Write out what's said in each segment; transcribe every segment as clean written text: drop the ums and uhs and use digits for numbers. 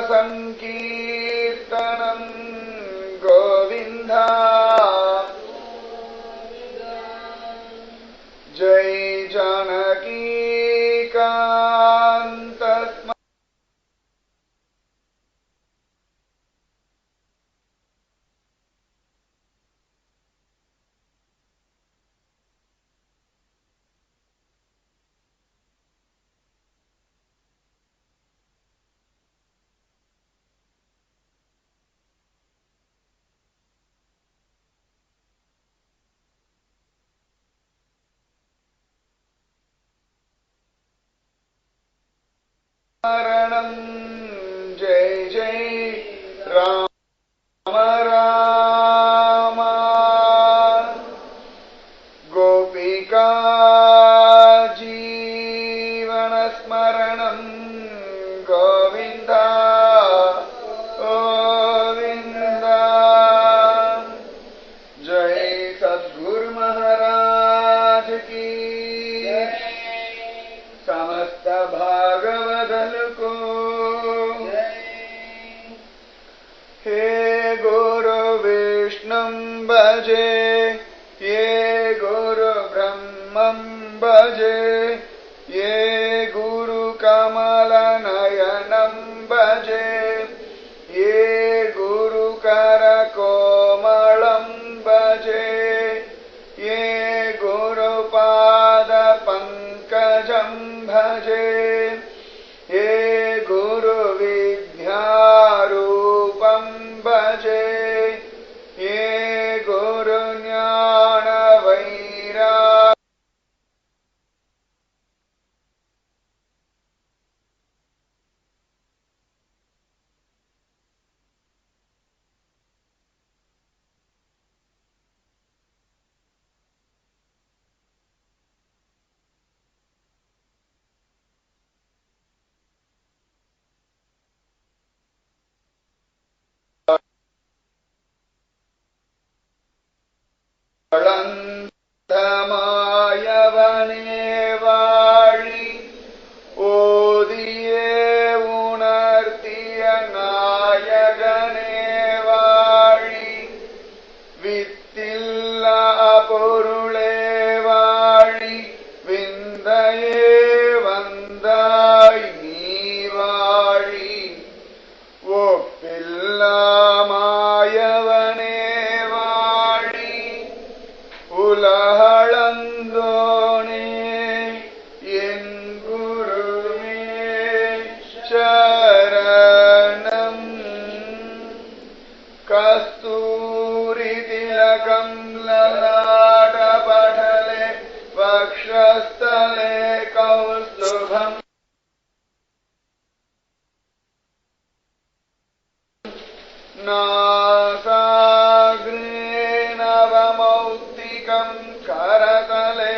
संकीर्तनं गोविन्द जय जानकी कान्त शरणं जय जय राम राम गोपिका जीवनस्मरणं गोविन्द गोविन्द जय सद्गुरु महाराज की समस्त भागवदल को हे गुरु विष्णुं भजे ये गुरु ब्रह्मं भजे ये गुरु कमल नयनं भजे ये गुरु कर कोमलं भजे ये गुरु पाद पंकजं भजे ये गुरु विद्यारूपं भजे ये गुरु ज्ञान वैराग्य மாயவனே வாழி ஓதியே உணர்த்திய நாயகனே வாழி வித்தில்லா பொருளே வாழி விந்தையே வந்தாய் நீ வாழி ஒப்பில்லா மாயவனே உலகளந்தோனே என் குருவே சரணம் கஸ்தூரி திலகம் லலாடபடலே வக்ஷஸ்தலே கௌஸ்துபம் நாசாக்ரே நவமௌக்திகம் करतले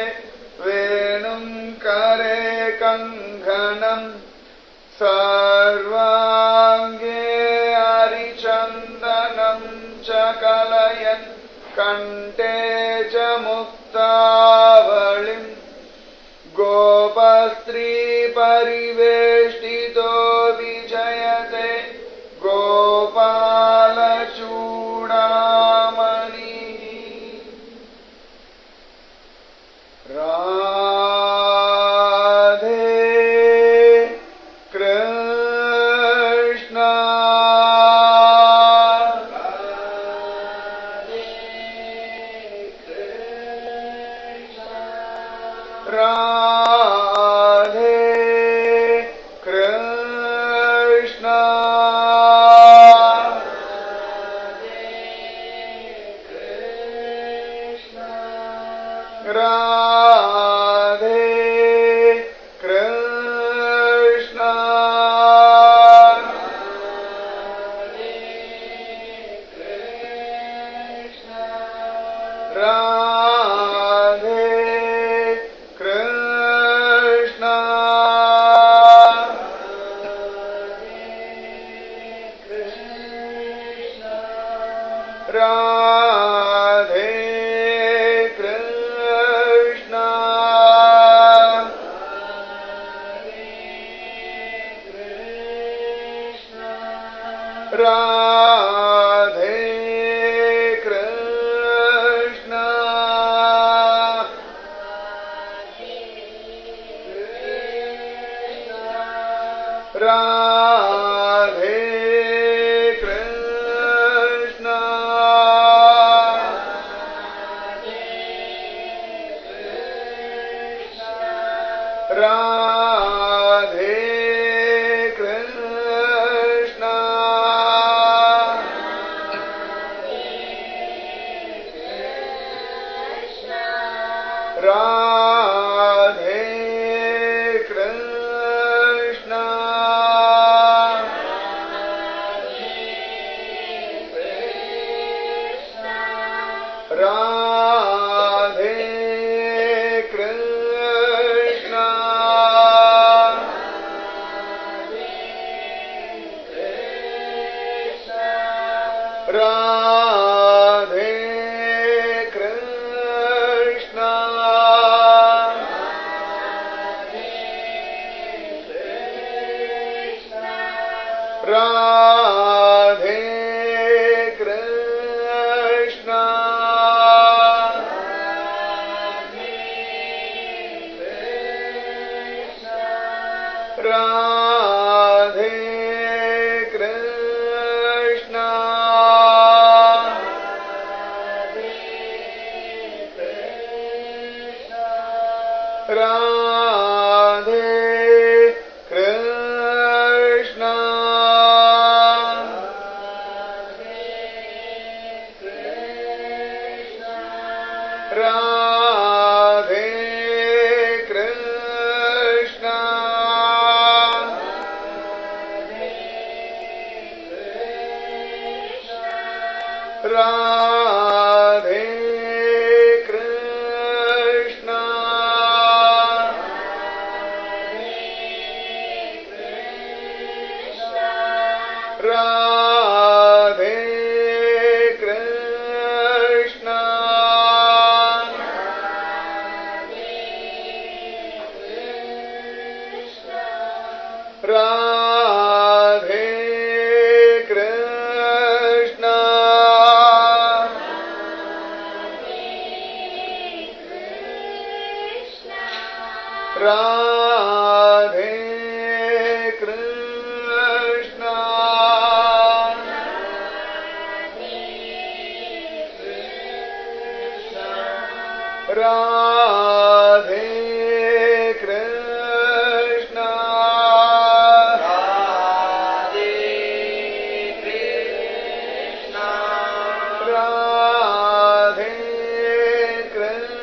वेणुं करे कङ्कणं सर्वाङ्गे हरिचन्दनं च कलयन् कण्ठे च मुक्तावलिं गोपस्त्री परिवेष्टितो विजयते गोपालचूडामणि Radhe Krishna Radhe Krishna Radhe Krishna Radhe Krishna Radhe Krishna Radhe Krishna Radhe Krishna Radhe Krishna Radhe Krishna Radhe Krishna Radhe Krishna Radhe Krishna Radhe Krishna Radhe Krishna Radhe Krishna Radhe Krishna Radhe Krishna Radhe Krishna Radhe Krishna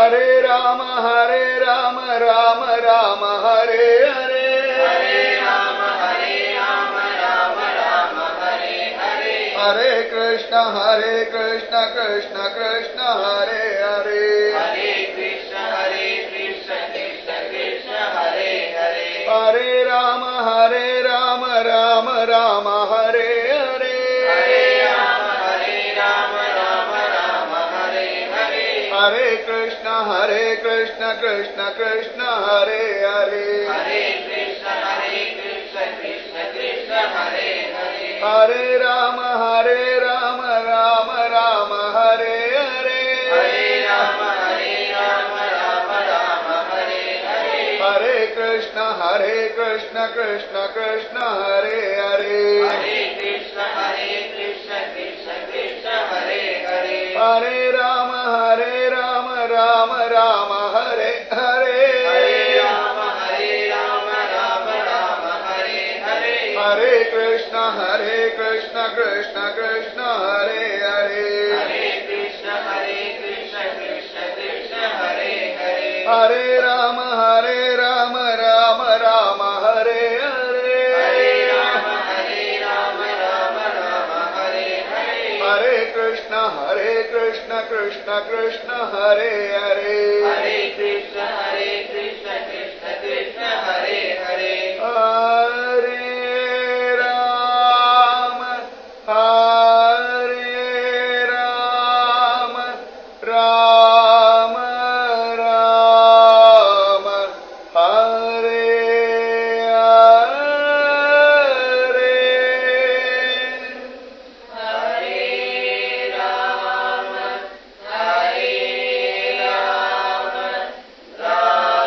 Hare Rama Krishna Krishna Krishna Hare Hare Hare Krishna Krishna Krishna Hare Hare Hare Rama Rama Rama Hare Hare Hare Rama Rama Hare Hare Hare Krishna Krishna Krishna Hare Hare Hare Krishna Krishna Krishna Hare Hare Hare Rama Rama Rama Hare Hare Hare Rama Rama Hare Hare Hare Krishna Krishna Krishna Hare Hare Hare Krishna Krishna Krishna Hare Hare Hare Rama Rama Rama Hare Hare Hare Rama Rama Hare Hare Hare Krishna Krishna Krishna Hare Hare Hare Krishna Krishna Hare Hare Hare Rama Rama Rama Hare Hare Hare Rama Rama Hare Hare Hare Krishna Krishna Krishna Hare Hare Hare Krishna Krishna Hare Hare Hare Rama Rama Rama Hare Hare Hare Rama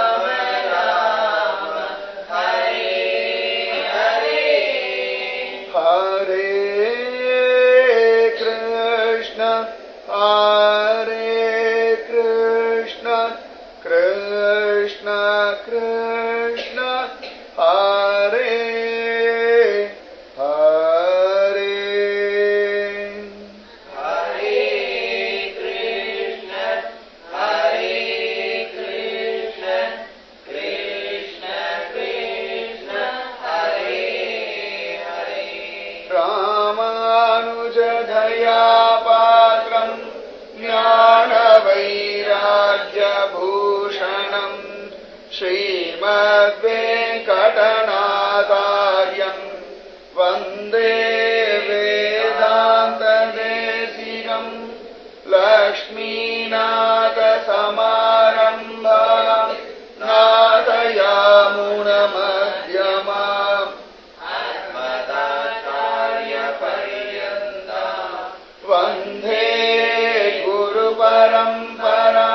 Rama Rama Hare Hare Hare Krishna Krishna Krishna Hare Hare Hare Krishna Krishna Krishna Krishna Hare Hare Ramanujadhaya Patram Jnana-vairagya-bhushanam Srimad-venkatanacharyam Vande Vedanta-desikam Lakshmi-nata-samarambham Natayamuna-madhyamam Asmadacharya Pariyanta Vande Guru Parampara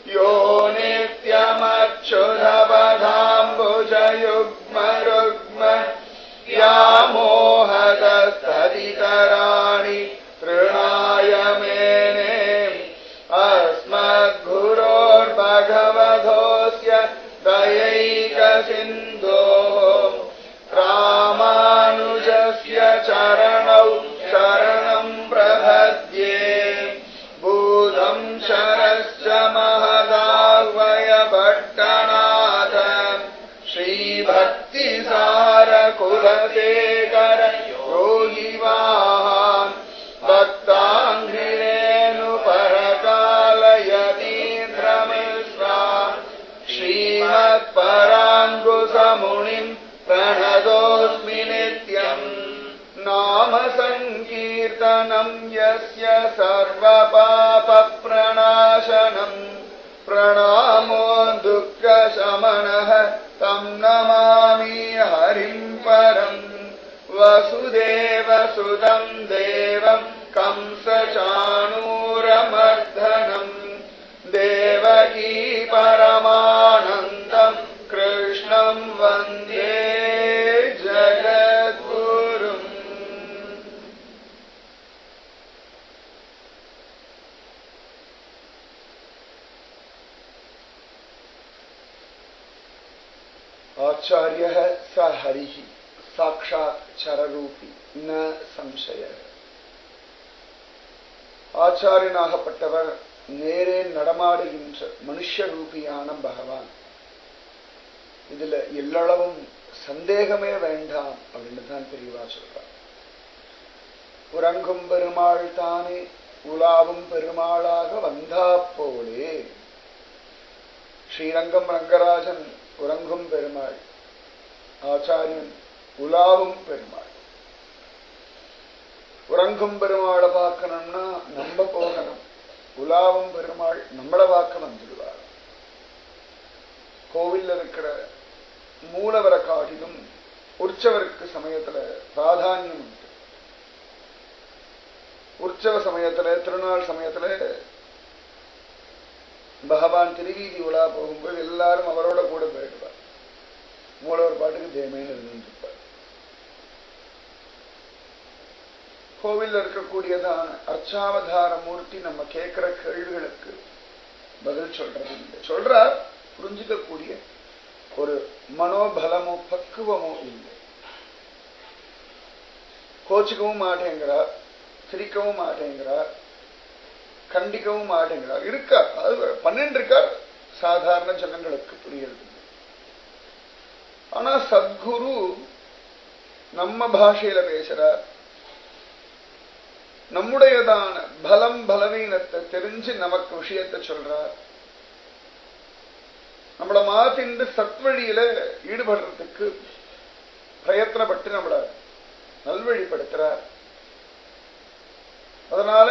Yo Nityamachyudhabadhambujayugma Vyamohadastaditarani Trunaya Mene Asmadguror Bhagavadhosya Dayaika Sindho Ramanujasya Charanau Sharanam Prabhadye Budham Sharasya Mahadavaya Bhattanatha Shri Bhakti Sara Kulasekara Yogivaha Bhaktangrirenu Parakalayatindramishra Srimad Parangusamunim Pranadosmi Nityam Nama Sankirtanam Yasya Sarva Papa Pranashanam Pranamo Dukkha Shamanah Tam Namami Harim Param Vasudeva Sudam Devam Kamsa Chanuramardanam Devaki Paramanandam Krishnam Vande Jagadgurum. आचार्य स हरि साक्षात चररूपी न संशय. ஆச்சாரியனாகப்பட்டவர் நேரே நடமாடுகின்ற மனுஷ ரூபியான பகவான். இதுல எல்லளவும் சந்தேகமே வேண்டாம் அப்படின்னு தான் பெரியவா சொல்றார். உறங்கும் பெருமாள் தானே உலாவும் பெருமாளாக வந்தா போலே. ஸ்ரீரங்கம் ரங்கராஜன் உறங்கும் பெருமாள், ஆச்சாரியன் உலாவும் பெருமாள். உறங்கும் பெருமாளை பார்க்கணும்னா நம்ம போகணும், உலாவும் பெருமாள் நம்மளை பார்க்க வந்துடுவார். கோவில் இருக்கிற மூலவரை காட்டிலும் உற்சவருக்கு சமயத்துல பிராதானியம் உண்டு. உற்சவ சமயத்துல, திருநாள் சமயத்துல பகவான் திருவீதி உலா போகும்போது எல்லாரும் அவரோட கூட போயிடுவார். மூலவர் பாட்டுக்கு தேமேன்னு இருந்திருப்பார். கோவில் இருக்கக்கூடியதான அர்ச்சாவதார மூர்த்தி நம்ம கேட்கிற கேள்விகளுக்கு பதில் சொல்றது இல்லை. சொல்றார், புரிஞ்சுக்கக்கூடிய ஒரு மனோபலமோ பக்குவமோ இல்லை. கோச்சிக்கவும் மாட்டேங்கிறார், சிரிக்கவும் மாட்டேங்கிறார், கண்டிக்கவும் மாட்டேங்கிறார். இருக்கார், அது பண்ணிட்டு இருக்கார், சாதாரண ஜனங்களுக்கு புரியுது. ஆனா சத்குரு நம்ம பாஷையில பேசுறார், நம்முடையதான பலம் பலவீனத்தை தெரிஞ்சு நமக்கு விஷயத்தை சொல்றார். நம்மளை மாத்திண்டு சத்வழியில ஈடுபடுறதுக்கு பிரயத்தனப்பட்டு நம்மளை நல்வழிப்படுத்துறார். அதனால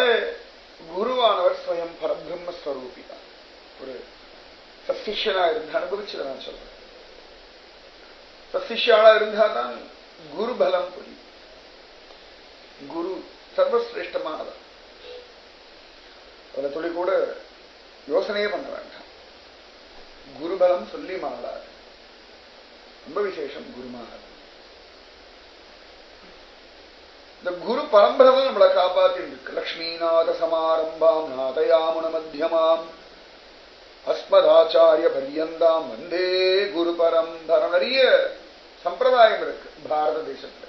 குருவானவர் ஸ்வயம் பரபிரம்மஸ்வரூபி தான். ஒரு சசிஷ்யனா இருந்து அனுபவிச்சு நான் சொல்றேன். சசிஷ்யாளா இருந்தாதான் குரு பலம் புரியும். குரு சர்வசிரேஷ்டமானவர். அதுல துளி கூட யோசனையே பண்ண வேண்டாம். குருபலம் சொல்லி மாறாது. ரொம்ப விசேஷம் குருமானது. இந்த குரு பரம்பரை தான் நம்மளை காப்பாத்தி இருக்கு. லக்ஷ்மிநாத சமாரம்பாம் நாதயாமுன மத்தியமாம் அஸ்மதாச்சாரிய பரியந்தாம் வந்தே குரு பரம்பரை. நிறைய சம்பிரதாயம் இருக்கு பாரத தேசத்துல.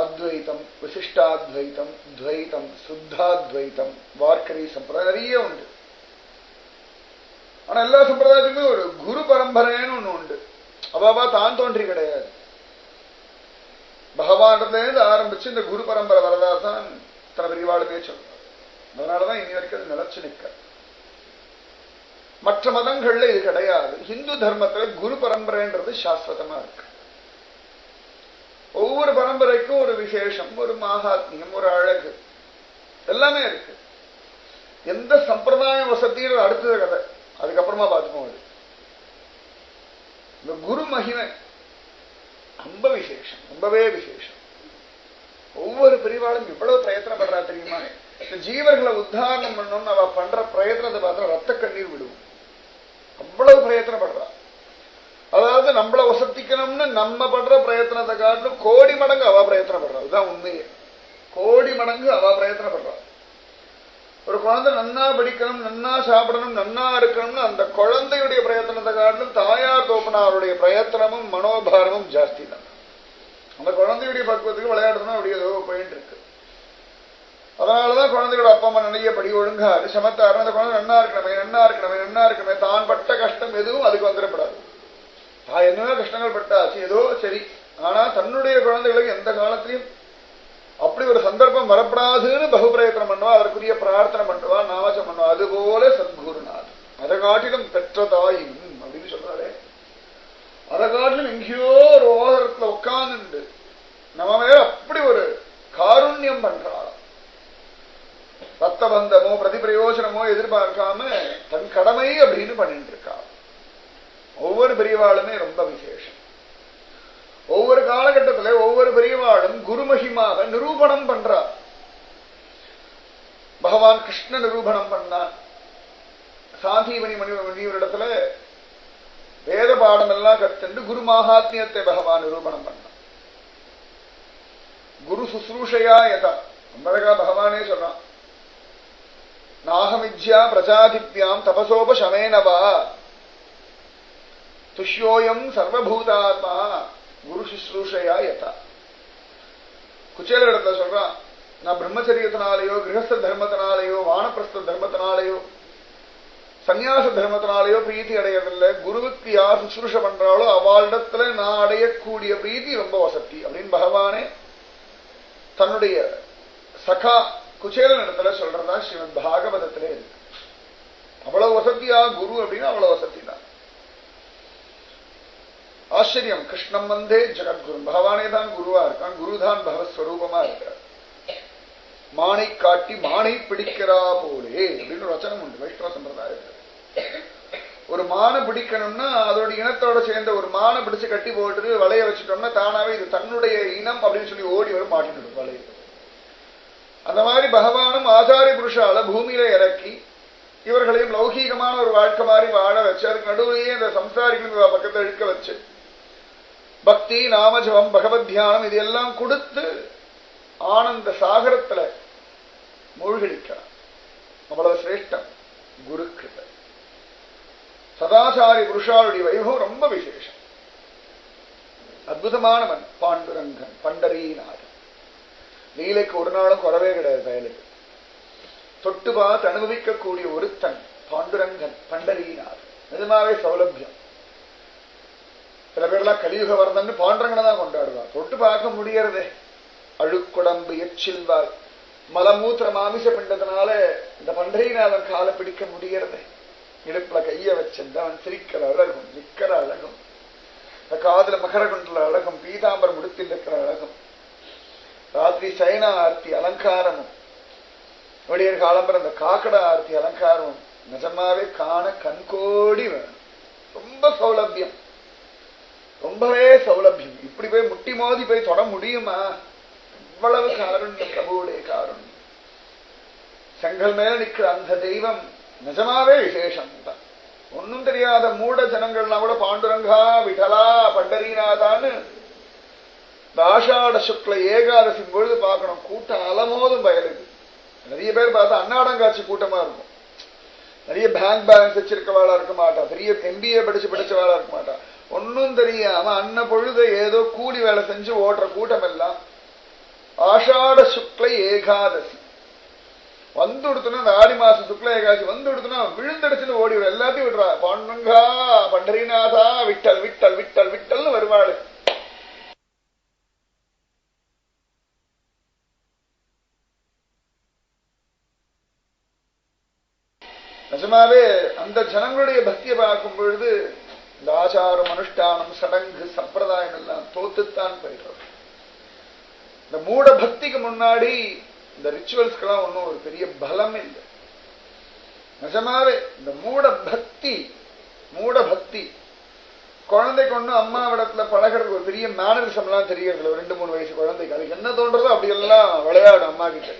அத்வைத்தம், விசிஷ்டாத்வைத்தம், துவைத்தம், சுத்தாத்வைத்தம், வார்க்கரி சம்பிரதாயம் நிறைய உண்டு. ஆனா எல்லா சம்பிரதாயத்துக்குமே ஒரு குரு பரம்பரைன்னு ஒண்ணு உண்டு. அவாவா தான் தோன்றி கிடையாது. பகவானிடத்திலிருந்து ஆரம்பிச்சு இந்த குரு பரம்பரை வரதா தான் தன பிரிவாளுமே சொல்றார். அதனாலதான் இனி வரைக்கும் அது நிலைச்சு நிற்க. மற்ற மதங்கள்ல இது கிடையாது. இந்து தர்மத்துல குரு பரம்பரைன்றது சாஸ்வதமா இருக்கு. ஒவ்வொரு பரம்பரைக்கும் ஒரு விசேஷம், ஒரு மகாத்மியம், ஒரு அழகு எல்லாமே இருக்கு. எந்த சம்பிரதாய வசதியும் அடுத்தது கதை, அதுக்கப்புறமா பார்த்துப்போம். அது இந்த குரு மகிமை ரொம்ப விசேஷம், ரொம்பவே விசேஷம். ஒவ்வொரு பிரிவாலும் இவ்வளவு பிரயத்தனப்படுறா தெரியுமா? இந்த ஜீவர்களை உத்தாரணம் பண்ணணும்னு அவ பண்ற பிரயத்தனத்தை பார்த்தா ரத்த கண்ணீர் விடுவோம். அவ்வளவு பிரயத்தனப்படுறா. அதாவது நம்மள வசதிக்கணும்னு நம்ம பண்ற பிரயத்தனத்தை காட்டிலும் கோடி மடங்கு அவ பிரயத்தனப்படுறா. அதுதான் உண்மையே. கோடி மடங்கு அவ பிரயத்தனப்படுறா. ஒரு குழந்தை நன்னா படிக்கணும், நன்னா சாப்பிடணும், நன்னா இருக்கணும்னு அந்த குழந்தையுடைய பிரயத்தனத்தை காட்டிலும் தாயார் தோப்பனாருடைய பிரயத்தனமும் மனோபாரமும் ஜாஸ்தி தான். அந்த குழந்தையுடைய பக்குவத்துக்கு விளையாடணும் அப்படி ஏதோ போயிட்டு இருக்கு. அதனாலதான் குழந்தையோட அப்பா அம்மா நிறைய படி ஒழுங்காரு சமத்தாரு. அந்த குழந்தை நன்னா இருக்கணுமே, நன்னா இருக்கணுமே, நன்னா இருக்கணுமே. தான் பட்ட கஷ்டம் எதுவும் அதுக்கு வந்துடப்படாது. தான் என்னவோ கஷ்டங்கள் பட்டாச்சு, ஏதோ சரி. ஆனா தன்னுடைய குழந்தைகளுக்கு எந்த காலத்திலையும் அப்படி ஒரு சந்தர்ப்பம் வரப்படாதுன்னு பகுப்பிரயத்தனம் பண்ணுவா, அதற்குரிய பிரார்த்தனை பண்ணுவா, நாமச்சம் பண்ணுவா. அதுபோல சத்குருநாத் அதை காட்டிலும் பெற்ற தாயும் அப்படின்னு சொல்றாரு. அதை காட்டிலும் எங்கேயோ ஒரு ஓதரத்துல உட்கார்ந்து நம்ம மேல அப்படி ஒரு காருண்யம் பண்றாள். ரத்த பந்தமோ பிரதிபிரயோஜனமோ எதிர்பார்க்காம தன் கடமை அப்படின்னு பண்ணிட்டு இருக்கா. ஒவ்வொரு பெரியவாளுமே ரொம்ப விசேஷம். ஒவ்வொரு காலகட்டத்தில் ஒவ்வொரு பெரியவாளும் குருமகிமாக நிரூபணம் பண்றார். பகவான் கிருஷ்ண நிரூபணம் பண்ணார். சாந்தீமணி மணிவரிடத்துல வேத பாடம் எல்லாம் கற்றுண்டு குரு மகாத்மியத்தை பகவான் நிரூபணம் பண்ணார். குரு சுசுரூஷையா யதா அம்பழகா பகவானே சொல்றான். நாகமித்யா பிரஜாதிப்யாம் தபசோபசமேனவா துஷ்யோயம் சர்வபூதாத்மா குரு சுஸ்ரூஷையா யதா. குச்சேல இடத்துல சொல்றான், நான் பிரம்மச்சரியத்தினாலேயோ கிரகஸ்த தர்மத்தினாலேயோ வானப்பிரஸ்த தர்மத்தினாலேயோ சந்நியாச தர்மத்தினாலேயோ பிரீத்தி அடையறதில்லை. குருவுக்கு யார் சுசுரூஷ பண்றாளோ அவளிடத்துல நான் அடையக்கூடிய பிரீத்தி ரொம்ப வசதி அப்படின்னு பகவானே தன்னுடைய சகா குச்சேலன் இடத்துல சொல்றதா ஸ்ரீமத் பாகவதத்திலே இருக்கு. அவ்வளவு வசதியா குரு அப்படின்னா அவ்வளவு வசதி தான். ஆச்சரியம். கிருஷ்ணம் வந்தே ஜெகத்குரு. பகவானே தான் குருவா இருக்கான். குருதான் பகவஸ்வரூபமா இருக்கார். மானை காட்டி மானை பிடிக்கிறா போலே அப்படின்னு வச்சனம் உண்டு வைஷ்ணவ சம்பிரதாயத்தில். ஒரு மானை பிடிக்கணும்னா அதோட இனத்தோட சேர்ந்த ஒரு மானை பிடிச்சு கட்டி போட்டு வளைய வச்சுட்டோம்னா தானாவே இது தன்னுடைய இனம் அப்படின்னு சொல்லி ஓடி வரும் மாட்டிட்டு வளைய. அந்த மாதிரி பகவானும் ஆச்சாரிய புருஷால பூமியில இறக்கி இவர்களையும் லௌகீகமான ஒரு வாழ்க்கை மாதிரி வாழ வச்சு அதுக்கு நடுவுலேயே இந்த சம்சாரிகள் பக்கத்தை இழுக்க வச்சு பக்தி நாமஜபம் பகவத் தியானம் இதெல்லாம் கொடுத்து ஆனந்த சாகரத்துல மூழ்கடிக்கிறான். அவ்வளவு சிரேஷ்டம் குருக்கிட்ட. சதாச்சாரி புருஷாளுடைய வைபவம் ரொம்ப விசேஷம். அற்புதமானவன் பாண்டுரங்கன் பண்டரீநாதன். லீலைக்கு ஒரு நாளும் குறவே கிடையாது. பயலுக்கு தொட்டு பார்த்து அனுபவிக்கக்கூடிய ஒருத்தன் பாண்டுரங்கன் பண்டரீநாதன். நிஜமாவே சௌலபியம். சில பேர்லாம் கலியுக வரதன்னு பாண்டுரங்கனை தான் கொண்டாடுவார். தொட்டு பார்க்க முடியறதே. அழுக்குடம்பு எச்சில்வாய் மலமூத்திர மாமிச பிண்டத்தினால இந்த பண்டரீநாதன் காலை பிடிக்க முடியறதே. இடுப்புல கைய வச்சிருந்தவன் சிரிக்கிற அழகும் நிக்கிற அழகும் இந்த காதுல மகர குண்டல அழகும் பீதாம்பரம் முடித்தில் இருக்கிற அழகும் ராத்திரி சைனா ஆர்த்தி அலங்காரமும் விடியற் காலம்பரம் இந்த காக்கடா ஆர்த்தி அலங்காரமும் நிஜமாவே காண கண்கோடி வேணும். ரொம்ப சௌலபியம். ரொம்பவே சௌலபியம். இப்படி போய் முட்டி மோதி போய் தொட முடியுமா? இவ்வளவு காருண்யம் பிரபுவுடைய காருண்யம். செங்கல் மேல நிற்கிற அந்த தெய்வம் நிஜமாவே விசேஷம் தான். ஒன்னும் தெரியாத மூட ஜனங்கள்லாம் கூட பாண்டுரங்கா விட்டலா பண்டரீநாதான்னு ஆஷாட சுக்ல ஏகாதசி பொழுது பார்க்கணும். கூட்டம் அலமோதும் பயலுக்கு. நிறைய பேர் பார்த்தா அன்னாடங்காட்சி கூட்டமா இருக்கும். நிறைய பேங்க் பேலன்ஸ் வச்சிருக்கவாளா இருக்க மாட்டா. பெரிய MBA படிச்சவாளா இருக்க மாட்டா. ஒன்னும் தெரியாம அன்ன பொழுது ஏதோ கூலி வேலை செஞ்சு ஓட்டுற கூட்டம் எல்லாம் ஆஷாட சுக்ல ஏகாதசி வந்து கொடுத்தோன்னா அந்த ஆடி மாசம் சுக்ல ஏகாதசி வந்து கொடுத்தோன்னா விழுந்தடிச்சுன்னு ஓடி எல்லாத்தையும் விடுறா. பாண்டுரங்கா பண்டரீநாதா விட்டல் விட்டல் விட்டல் விட்டல்னு வருவாள். நிஜமாவே அந்த ஜனங்களுடைய பக்தியை பார்க்கும் பொழுது இந்த ஆச்சாரம் அனுஷ்டானம் சடங்கு சம்பிரதாயம் எல்லாம் தோத்துத்தான் போயிடுறது. இந்த மூட பக்திக்கு முன்னாடி இந்த ரிச்சுவல்ஸ்க்கெல்லாம் ஒன்றும் ஒரு பெரிய பலம் இல்லை. நிஜமாவே இந்த மூட பக்தி குழந்தைக்கு ஒன்றும் அம்மாவிடத்துல பழகிறதுக்கு ஒரு பெரிய மேனரிசம் எல்லாம் தெரியறதுல. 2-3 வயசு குழந்தைக்கு அதுக்கு என்ன தோன்றதோ அப்படியெல்லாம் விளையாடும் அம்மா கிட்ட.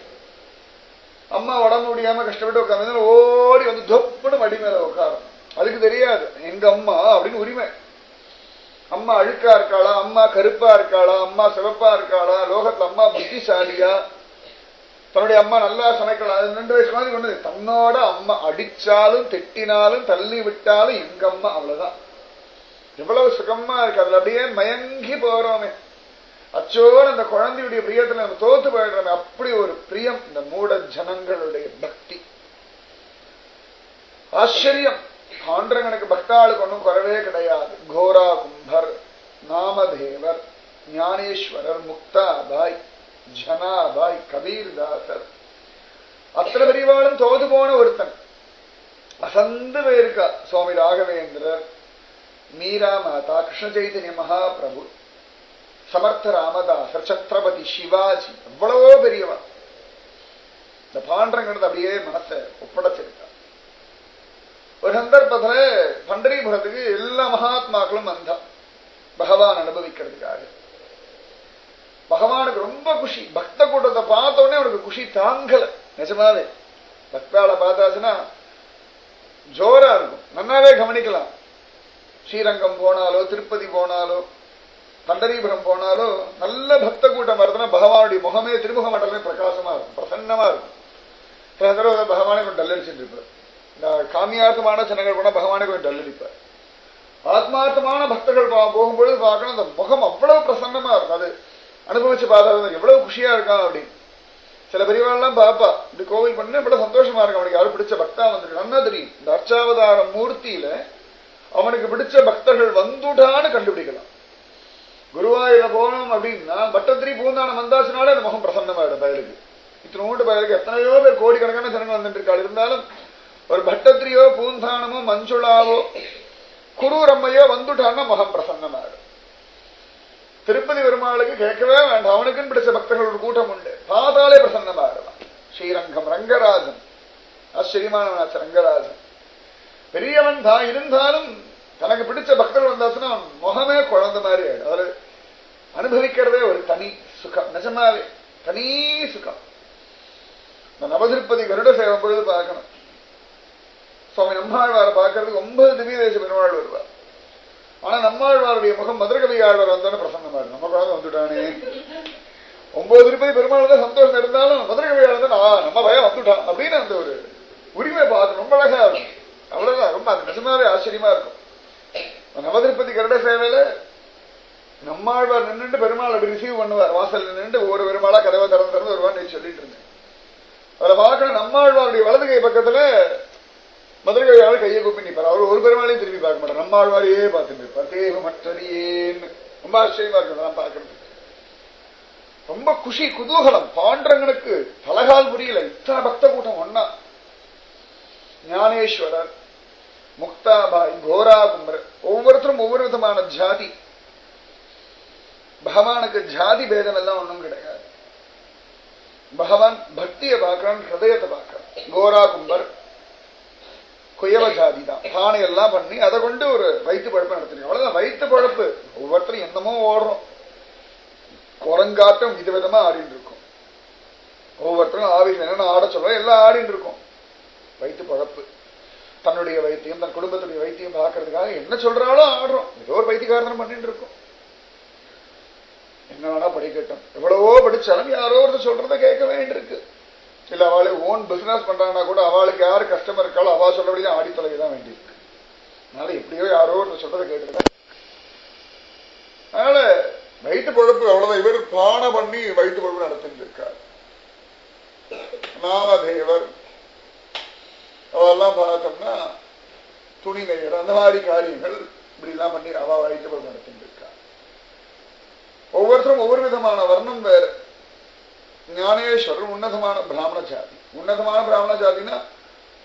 அம்மா உடம்பு முடியாம கஷ்டப்பட்டு உட்காந்து ஓடி வந்து தொப்புன்னு மடி மேல உட்காரும். அதுக்கு தெரியாது எங்க அம்மா அப்படின்னு உரிமை. அம்மா அழுக்கா இருக்காளா, அம்மா கருப்பா இருக்காளா, அம்மா சிவப்பா இருக்காளா, லோகத்துல அம்மா புத்திசாலியா, தன்னுடைய அம்மா நல்லா சமைக்கலாம். அது 2 வயசு மாதிரி கொண்டு தன்னோட அம்மா அடிச்சாலும் திட்டினாலும் தள்ளி விட்டாலும் எங்க அம்மா அவ்வளவுதான். எவ்வளவு சுகமா இருக்கு. அதுல அப்படியே மயங்கி போறோமே. அச்சோடு அந்த குழந்தையுடைய பிரியத்துல நம்ம தோத்து போயிடுறோமே. அப்படி ஒரு பிரியம் இந்த மூட ஜனங்களுடைய பக்தி. ஆச்சரியம். பாண்டுரங்கனுக்கு பக்தாளுக்கு ஒன்றும் குறவே கிடையாது. கோரா கும்பர், நாமதேவர், ஞானேஸ்வரர், முக்தாபாய், ஜனாபாய், கபீர்தாசர் அத்தனை பெரியவாளும் தோது போன ஒருத்தன். அசந்து போயிருக்கா. சுவாமி ராகவேந்திரர், மீரா மாதா, கிருஷ்ண சைதன்ய மகாபிரபு, சமர்த்த ராமதாசர், சத்ரபதி சிவாஜி, எவ்வளவோ பெரியவா. இந்த பாண்டரங்கனது அப்படியே மனசை ஒப்படைச்சிருக்கா. ஒரு சந்தர்ப்பத்துல பண்டரிபுரத்துக்கு எல்லா மகாத்மாக்களும் வந்தா பகவான் அனுபவிக்கிறதுக்காக. பகவானுக்கு ரொம்ப குஷி. பக்த கூட்டத்தை பார்த்த உடனே அவனுக்கு குஷி தாங்கல. நிஜமாவே பக்தாளை பார்த்தாச்சுன்னா ஜோரா இருக்கும். நன்னாவே கவனிக்கலாம். ஸ்ரீரங்கம் போனாலோ திருப்பதி போனாலோ பண்டரிபுரம் போனாலோ நல்ல பக்த கூட்டம் வருதுன்னா பகவானுடைய முகமே திருமுக மண்டலமே பிரகாசமா இருக்கும், பிரசன்னமா இருக்கும். சில தடவை பகவானே கொஞ்சம் டல்லடிச்சுட்டு இருப்பார். இந்த காமியார்த்தமான ஜனங்கள் போனா பகவானே கொஞ்சம் டல்லடிப்பார். ஆத்மார்த்தமான பக்தர்கள் போகும்பொழுது பார்க்கணும் அந்த முகம் அவ்வளவு பிரசன்னமா இருக்கும். அது அனுபவிச்சு பார்த்தா எவ்வளவு குஷியா இருக்கான் அப்படின்னு. சில பெரியவாள்லாம் பாப்பா இந்த கோவில் பண்ண எவ்வளவு சந்தோஷமா இருக்கும். அவனுக்கு யாரும் பிடிச்ச பக்தா வந்துருக்கு. நல்லா தெரியும் இந்த அர்ச்சாவதார மூர்த்தியில அவனுக்கு பிடிச்ச பக்தர்கள் வந்துட்டான்னு கண்டுபிடிக்கலாம். குருவாயூர் போகணும் அப்படின்னா பட்டத்திரி பூந்தானம் வந்தாச்சுனாலே அந்த முகம் பிரசன்னமாயிடும் பயலுக்கு. இத்தனோண்டு பயலுக்கு எத்தனையோ பேர் கோடிக்கணக்கான ஜனங்கள் வந்துட்டு இருக்காள். இருந்தாலும் ஒரு பட்டத்திரியோ பூந்தானமோ மஞ்சுளாவோ குரூரம்மையோ வந்துட்டான்னா முகம் பிரசன்னமாயிடும். திருப்பதி பெருமாளுக்கு கேட்கவே வேண்டாம், அவனுக்குன்னு பிடிச்ச பக்தர்களோட கூட்டம் உண்டு, பார்த்தாலே பிரசன்னமாயிடுவான். ஸ்ரீரங்கம் ரங்கராஜன் ஆச்சரியமானவனாச்சு. ரங்கராஜன் பெரியவன் தான், இருந்தாலும் தனக்கு பிடிச்ச பக்தர்கள் வந்தாச்சுன்னா முகமே குழந்தை மாதிரி ஆயிடும். அவரு அனுபவிக்கிறதே ஒரு தனி சுகம், நிஜமாவே தனி சுகம். இந்த நவதிருப்பதி கருட சேவம் பொழுது பார்க்கணும். சுவாமி நம்மாழ்வாரை பார்க்கறதுக்கு 9 திவ்ய தேச பெருமாள் வருவார். ஆனா நம்மாழ்வாருடைய முகம் மதுரகவி ஆழ்வார் வந்தானே பிரசன்னமா இருக்கு. நம்ம குழந்தை வந்துட்டானே. 9 திருப்பதி பெருமாள் தான் சந்தோஷம் இருந்தாலும் மதுரகவி ஆழ்வார் நம்ம பயம் வந்துட்டான் அப்படின்னு அந்த ஒரு உரிமை பார்த்து ரொம்ப அழகா இருக்கும். அவ்வளவுதான், ரொம்ப அது நிஜமாவே ஆச்சரியமா இருக்கும். நவதிருப்பதி கருட சேவையில நம்மாழ்வார் நின்றுட்டு பெருமாள் அப்படி ரிசீவ் பண்ணுவார். வாசல் நின்று ஒவ்வொரு பெருமாளா கதவை திறந்து வருவான்னு சொல்லிட்டு இருந்தேன். அதில் பார்க்கணும், நம்மாழ்வாருடைய வலது கை பக்கத்துல மதுரகவியாளர் கையை கூப்பி நிற்பார். அவர் ஒரு பெருமாளையும் திரும்பி பார்க்க மாட்டார், நம்மாழ்வாரையே பார்த்துட்டு இருப்பார். தேவமற்றேன்னு ரொம்ப ஆச்சரியமா இருக்கு அதெல்லாம் பார்க்கறது. ரொம்ப குஷி குதூகலம். பாண்டரங்கனுக்கு தலகால் புரியல, இத்தனை பக்த கூட்டம் ஒன்னா. ஞானேஸ்வரர், முக்தாபாய், கோரா கும்பர், ஒவ்வொருத்தரும் ஒவ்வொரு விதமான ஜாதி. பகவானுக்கு ஜாதி பேதம் எல்லாம் ஒன்றும் கிடையாது. பகவான் பக்தியை பார்க்கிறான், ஹிருதயத்தை பார்க்கிறான். கோரா கும்பர் குயவ ஜாதி தான். பானை எல்லாம் பண்ணி அதை கொண்டு ஒரு வயிற்று பழப்பு நடத்துறீங்க, அவ்வளவுதான். வயிற்று பழப்பு ஒவ்வொருத்தரும் என்னமோ ஓடுறோம். குரங்காட்டம் விதவிதமா ஆடிட்டு இருக்கும். ஒவ்வொருத்தரும் ஆவிகள் என்னென்ன ஆட சொல்றோம் எல்லாம் ஆடிட்டு இருக்கும். வயிற்று பழப்பு, தன்னுடைய வைத்தியம் தன் குடும்பத்துடைய வைத்தியம் பார்க்கறதுக்காக என்ன சொல்றாலும் ஆடுறோம். ஏதோ ஒரு வைத்தியக்காரன் பண்ணிட்டு இருக்கும். என்ன வேணா படிக்கட்டும், எவ்வளவோ படிச்சாலும் யாரோ ஒருத்தர் சொல்றதை கேட்க வேண்டியிருக்கு. இல்ல அவளை ஓன் பிசினஸ் பண்றாங்கன்னா கூட அவளுக்கு யாரு கஸ்டமர் இருக்காளோ அவ சொல்றபடியும் ஆடி தொலைதான் வேண்டியிருக்கு. அதனால எப்படியோ யாரோ ஒருத்தர் சொல்றதை கேட்டுருக்க. அதனால வயிற்று பொழப்பு அவ்வளவுதான். இவர் பானை பண்ணி வயிற்று பொழப்பு நடத்திட்டு இருக்கார். நாமதேவர் அவெல்லாம் பார்த்தோம்னா துணி நெய்யர் அந்த மாதிரி காரியங்கள் இப்படி எல்லாம் பண்ணி அவ வயிற்று பொழப்பு நடத்திட்டு இருக்கா. ஒவ்வொருத்தரும் ஒவ்வொரு விதமான வர்ணம் வேறு. ஞானேஸ்வரர் உன்னதமான பிராமண ஜாதி. உன்னதமான பிராமண ஜாதினா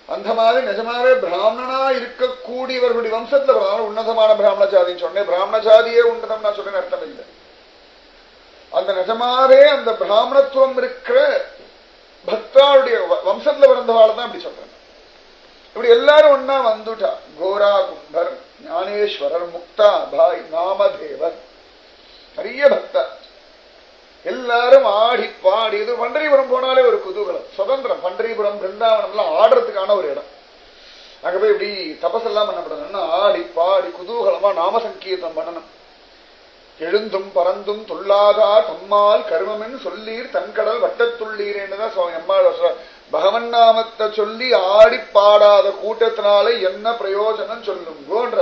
அந்த மாதிரி நிஜமாவே பிராமணனா இருக்கக்கூடியவர்களுடைய வம்சத்துல உன்னதமான பிராமண ஜாதின்னு சொன்னேன். பிராமண ஜாதியே உன்னதம் நான் சொன்னேன் அர்த்தம் இல்லை. அந்த நிஜமாவே அந்த பிராமணத்துவம் இருக்கிற பக்தாவுடைய வம்சத்துல பிறந்தவாள் தான் இப்படி சொல்றேன். இப்படி எல்லாரும் ஒன்னா வந்துட்டா. கோரா கும்பர், ஞானேஸ்வரர், முக்தா பாய், நாமதேவர், நிறைய பக்தா எல்லாரும் ஆடி பாடி. இது பண்டரிபுரம் போனாலே ஒரு குதூகலம், சுதந்திரம். பண்டரிபுரம் பிருந்தாவனம் எல்லாம் ஆடுறதுக்கான ஒரு இடம். அங்க போய் இப்படி தபசெல்லாம் பண்ணப்படணும்னா ஆடி பாடி குதூகலமா நாம சங்கீர்த்தம் பண்ணணும். எழுந்தும் பறந்தும் துள்ளாதா தம்மால் கருமமென்னு சொல்லீர் தன்கடல் வட்டத்துள்ளீர்ன்னுதான் சுவாமி அம்மாள் சொல்ற. பகவன் நாமத்தை சொல்லி ஆடி பாடாத கூட்டத்தினால என்ன பிரயோஜனம் சொல்லும் கோன்ற.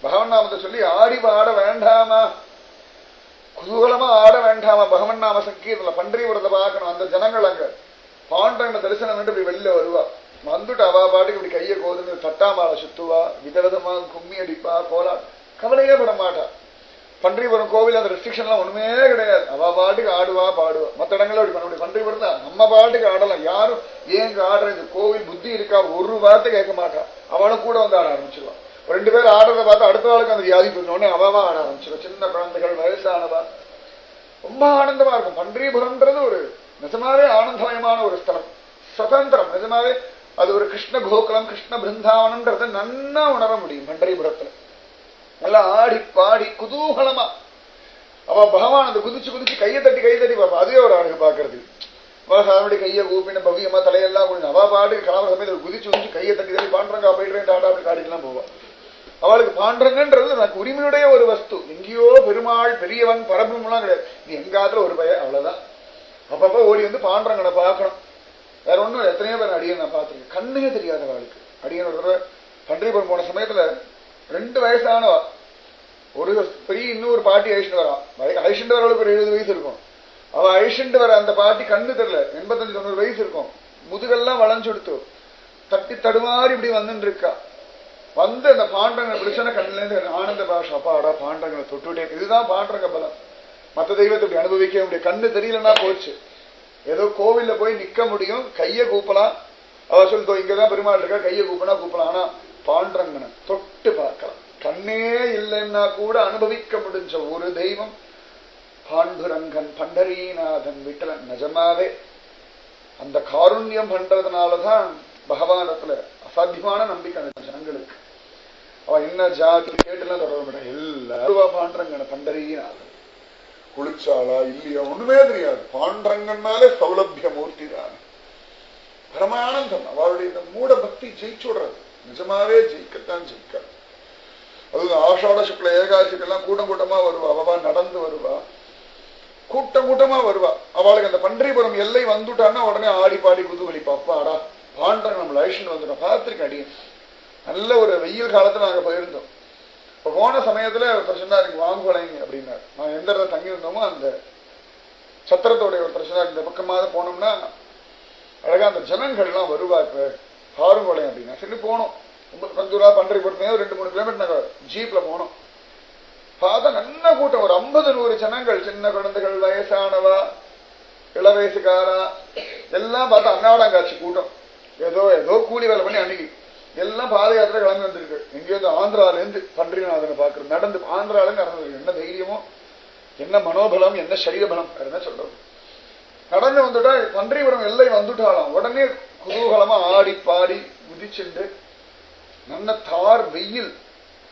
பகவன் நாமத்தை சொல்லி ஆடி பாட வேண்டாமா, குதூகலமா ஆட வேண்டாமா? பகவன் நாம சங்கீர்த்தல பண்டரிபுரத்தை பார்க்கணும். அந்த ஜனங்கள் அங்க பாண்டவனை தரிசனம் பண்ணி இப்படி வெளில வருவா. வந்துட்டு அவா பாட்டுக்கு இப்படி கையை கோதுன்னு தட்டாமாலை சுத்துவா, விதவிதமா கும்மி அடிப்பா, கோலா, கவலையே பட மாட்டா. பண்டரிபுரம் கோவில் அந்த ரெஸ்ட்ரிக்ஷன் எல்லாம் ஒண்ணுமே கிடையாது. அவ பாட்டுக்கு ஆடுவா பாடுவா. மற்ற இடங்களும் அப்படி பண்ண முடியும். பண்டரிபுரம் தான் நம்ம பாட்டுக்கு ஆடலாம். யாரும் ஏங்க ஆடுறது, கோவில் புத்தி இருக்கா ஒரு வார்த்தை கேட்க மாட்டா. அவளும் கூட வந்து ஆட ஆரம்பிச்சிருவான். 2 பேர் ஆடுறத பார்த்தா அடுத்த நாளுக்கு அந்த வியாதி போனோடனே அவவா ஆட ஆரம்பிச்சிடும். சின்ன குழந்தைகள், வயசானவா, ரொம்ப ஆனந்தமா இருக்கும். பண்டரிபுரம்ன்றது ஒரு நிஜமாவே ஆனந்தமயமான ஒரு ஸ்தலம், சுதந்திரம். நிஜமாவே அது ஒரு கிருஷ்ண கோகுலம், கிருஷ்ண பிருந்தாவனம்ன்றத நன்னா உணர முடியும் பண்டரிபுரத்துல. எல்லாம் ஆடி பாடி குதூகலமா அவ பகவான் அந்த குதிச்சு குதிச்சு கையை தட்டி பார்ப்பா. அதே ஒரு அழகு பாக்குறது. அவளுடைய கையை கூப்பின பவியமா தலையெல்லாம் கொஞ்சம் அவ பாட்டுக்கு கலவர சமயத்தில் குதிச்சு குதிச்சு கையை தட்டி பாண்டரங்கா போயிட்டு டாடா அப்படி காட்டிக்கலாம் போவா. அவளுக்கு பாண்டரங்கன்றது எனக்கு உரிமையுடைய ஒரு வஸ்து. எங்கேயோ பெருமாள் பெரியவன் பரபுலாம் கிடையாது. இது எங்காத்துல ஒரு பய, அவ்வளவுதான். அப்பப்ப ஓடி வந்து பாண்டரங்கனை பார்க்கணும். வேற ஒண்ணும். எத்தனையோ பேர் அடியன் நான் பார்த்திருக்கேன், கண்ணே தெரியாத அவளுக்கு. அடியன் ஒரு தடவை பண்டரிபுரம் போன சமயத்துல 2 வயசானவா ஒரு பெரிய இன்னொரு பாட்டி அழிச்சுட்டு வரா. அழிச்சுட்டு வரவளுக்கு ஒரு 70 வயசு இருக்கும். அவ அழிச்சுட்டு வர அந்த பாட்டி கண்ணு தெரியல, 85-90 வயசு இருக்கும். முதுகெல்லாம் வளைஞ்செடுத்து தட்டி தடுமாறி இப்படி வந்துட்டு இருக்கா. வந்து அந்த பாண்டரங்களை பிடிச்சன கண்ணுல இருந்து ஆனந்த பாஷா, அப்பாடா பாண்டரங்களை தொட்டுட்டேன். இதுதான் பாண்டரங்க பலம். மற்ற தெய்வத்தை இப்படி அனுபவிக்க முடியும். கண்ணு தெரியலன்னா போச்சு. ஏதோ கோவில்ல போய் நிக்க முடியும், கைய கூப்பலாம். அவ சொல்லிட்டோம் இங்கதான் பெருமாள் இருக்கா, கைய கூப்பினா கூப்பலாம். ஆனா பாண்டரங்கனை தொட்டு பார்க்கலாம். கண்ணே இல்லைன்னா கூட அனுபவிக்க முடிஞ்ச ஒரு தெய்வம் பாண்டுரங்கன், பண்டரீநாதன், விட்டலன். நிஜமாவே அந்த காருண்யம் பண்றதுனாலதான் பகவானத்துல அசாத்தியமான நம்பிக்கை அந்த ஜனங்களுக்கு. அவ என்ன ஜாதி கேட்டுலாம் தொடர மாட்டான். எல்லாரும் பாண்டரங்கனை, பண்டரீநாதன். குளிச்சாளா இல்லையா ஒண்ணுமே தெரியாது. பாண்டரங்கன்னாலே சௌலபிய மூர்த்தி தான். பரமானந்தம். அவளுடைய இந்த மூட பக்தி ஜெயிச்சுடுறது. நிஜமாவே ஜெயிக்கத்தான் ஜெயிக்காது. அது ஆஷாட சுக்ல ஏகாதசிக்கெல்லாம் கூட்டம் கூட்டமா வருவா. அவவா நடந்து வருவா, கூட்டம் கூட்டமா வருவா. அவளுக்கு அந்த பன்றிபுரம் எல்லை வந்துட்டான்னா உடனே ஆடி பாடி குதூகலிப்பா. அப்பாடா பாண்டரங்க நம்ம லைஷன் வந்துட்டோம். பார்த்திருக்க அடியும். நல்ல ஒரு வெயில் காலத்துல நாங்க போயிருந்தோம். இப்ப போன சமயத்துல ஒருத்தர் சொன்னார் இங்க வாங்குவலைங்க அப்படின்னாரு. நான் எந்த இடத்துல தங்கி இருந்தோமோ அந்த சத்திரத்தோடைய ஒருத்தர் சொன்னார் இந்த பக்கமாக போனோம்னா அழகா அந்த ஜனங்கள்லாம் வருவா, இப்ப பாருங்கோலை அப்படின்னா. சரி போனோம். கொஞ்சம் தூரா பன்றிபுரத்துமே 2-3 கிலோமீட்டர் நாங்க ஜீப்ல போனோம். பார்த்தா நல்ல கூட்டம், ஒரு 50-100 ஜனங்கள், சின்ன குழந்தைகள், வயசானவா, இளவயசுக்காரா எல்லாம் பார்த்தா அன்னாடாங்காட்சி கூட்டம். ஏதோ ஏதோ கூலி வேலை பண்ணி அன்னைக்கு எல்லாம் பாத யாத்திரை கிளம்பி வந்திருக்கு. எங்கேயிருந்து ஆந்திரால இருந்து பன்றிநாதனை பாக்குறது. நடந்து ஆந்திரால இருந்து நடந்தது. என்ன தைரியமோ, என்ன மனோபலம், என்ன சரீரபலம், என்ன சொல்றது. நடந்து வந்துட்டா பன்றிபுரம் எல்லை வந்துட்டாலாம். உடனே குதூகலமா ஆடி பாடி குதிச்சுண்டு நல்ல தார் வெயில்,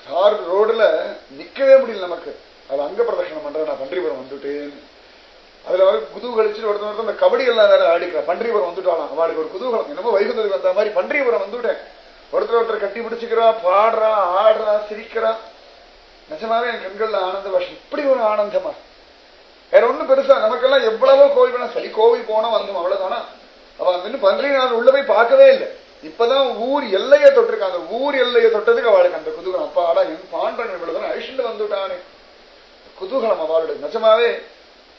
தார் ரோடுல நிக்கவே முடியல நமக்கு. அது அங்க பிரதட்சணம் பண்ற நான் பன்றிபுரம் வந்துட்டேன்னு. அதுல குதூகலிச்சு ஒருத்தர் அந்த கபடி எல்லாம் வேற ஆடிக்கிறா. பன்றிபுரம் வந்துட்டாலாம். அவளுக்கு ஒரு குதூகலம். என்னமோ வைகுந்தத்துக்கு வந்த மாதிரி பன்றிபுரம் வந்துட்டேன். ஒருத்தர் கட்டி பிடிச்சுக்கிறா, பாடுறா, ஆடுறா, சிரிக்கிறா. நிஜமாவே என் கண்கள்ல ஆனந்த பாஷம். இப்படி ஒரு ஆனந்தமா வேற ஒண்ணும் பெருசா நமக்கெல்லாம் எவ்வளவோ கோவில் வேணா சரி, கோவில் போனா வந்தோம் அவ்வளவுதானா. அவ இன்னும் பன்றிநாதன் உள்ள போய் பார்க்கவே இல்லை. இப்பதான் ஊர் எல்லையை தொட்டிருக்க. அந்த ஊர் எல்லையை தொட்டதுக்கு அவளுக்கு அந்த குதூகலம். அப்பா ஆடா என் பாண்டரன் இவ்வளவுதான் அழிச்சுட்டு வந்துட்டானே குதூகலம் அவளுடைய. நிஜமாவே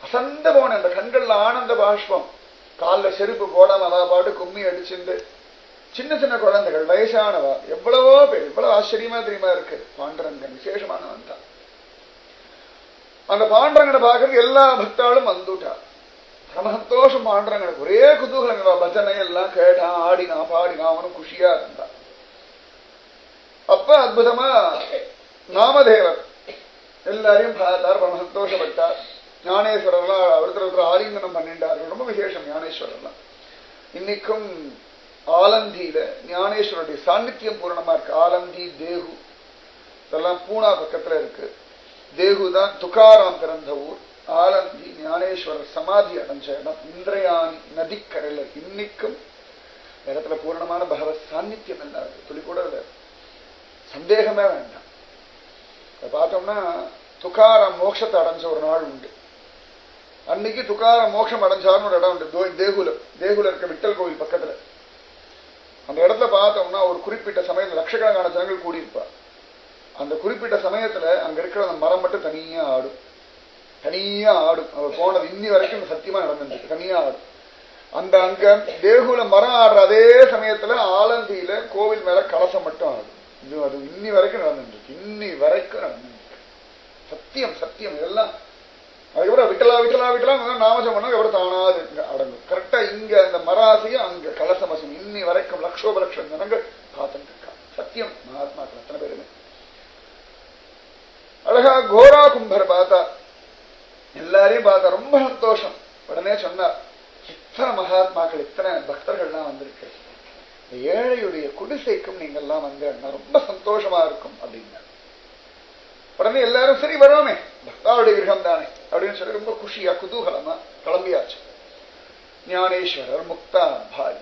அசந்த போன அந்த கண்கள்ல ஆனந்த பாஷ்பம். கால்ல செருப்பு போடாம அவ பாட்டு கும்மி அடிச்சுண்டு சின்ன சின்ன குழந்தைகள், வயசானவா, எவ்வளவோ பேர். இவ்வளவு ஆச்சரியமா தெரியுமா இருக்கு. பாண்டரங்கன் விசேஷமானவன் தான். அந்த பாண்டரங்கனை பார்க்கறது எல்லா பக்தாலும் வந்துட்டா. பரம சந்தோஷம். பாண்டரங்கனுக்கு ஒரே குதூகலம். பஜனை எல்லாம் கேட்டான், ஆடினா, பாடினா, அவனும் குஷியா இருந்தான். அப்ப அற்புதமா நாமதேவர் எல்லாரையும் பார்த்தார், பரம சந்தோஷப்பட்டார். ஞானேஸ்வரர்லாம் ஒருத்தர் ஆலிங்கனம் பண்ணிட்டார்கள். ரொம்ப விசேஷம் ஞானேஸ்வரர்லாம். இன்னைக்கும் ஆலந்தியில ஞானேஸ்வரருடைய சாநித்தியம் பூரணமா இருக்கு. ஆலந்தி, தேகு இதெல்லாம் பூனா பக்கத்துல இருக்கு. தேகு தான் துக்காராம் பிறந்த ஊர். ஆலந்தி ஞானேஸ்வரர் சமாதி அடைஞ்ச இடம். இந்திரயாணி நதிக்கரையில இன்னைக்கும் இடத்துல பூரணமான பகவத் சாநித்தியம் எல்லாம் இருக்கு. துளி கூட சந்தேகமே வேண்டாம். பார்த்தோம்னா துக்காராம் மோட்சத்தை அடைஞ்ச ஒரு நாள் உண்டு. அன்னைக்கு துக்காராம் மோட்சம் அடைஞ்சாருன்னு ஒரு இடம் உண்டு. தேகுல இருக்க விட்டல் கோவில் பக்கத்துல. அந்த இடத்துல பார்த்தோம்னா ஒரு குறிப்பிட்ட சமயத்துல லட்சக்கணக்கான ஜனங்கள் கூடியிருப்பா. அந்த குறிப்பிட்ட சமயத்துல அங்க இருக்கிற அந்த மரம் மட்டும் தனியா ஆடும். தனியா ஆடும். அவர் போனது இன்னி வரைக்கும் சத்தியமா நடந்துருக்கு. தனியா ஆடும். அந்த அங்க தேகுல மரம் ஆடுற அதே சமயத்துல ஆலந்தியில கோவில் மேல கலசம் மட்டும் ஆடும். இது அது இன்னி வரைக்கும் நடந்துருக்கு. இன்னி வரைக்கும் நடந்துருக்கு. சத்தியம் சத்தியம். இதெல்லாம் அதுக்கப்புறம் விட்டலா விட்டலா விட்டலா நாமஜம் பண்ணா எவ்வளவு தானாது அடங்கும். கரெக்டா இங்க அந்த மராசியும் அங்க கலசமசம் இன்னி வரைக்கும் லட்சோபலட்சம் ஜனங்கள் காத்துட்டு இருக்கா. சத்தியம். மகாத்மாக்கள் அத்தனை பேருமே அழகா கோரா கும்பர் பார்த்தா, எல்லாரையும் பார்த்தா ரொம்ப சந்தோஷம். உடனே சொன்னார், இத்தனை மகாத்மாக்கள், இத்தனை பக்தர்கள்லாம் வந்திருக்கு, இந்த ஏழையுடைய குடிசைக்கும் நீங்க எல்லாம் வந்து ரொம்ப சந்தோஷமா இருக்கும் அப்படின்னா. உடனே எல்லாரும் சரி வரோமே, பக்தாவுடைய கிரகம் தானே அப்படின்னு சொல்லி ரொம்ப குஷியா குதூகலமா கிளம்பியாச்சு. ஞானேஸ்வரர், முக்தா பாய்,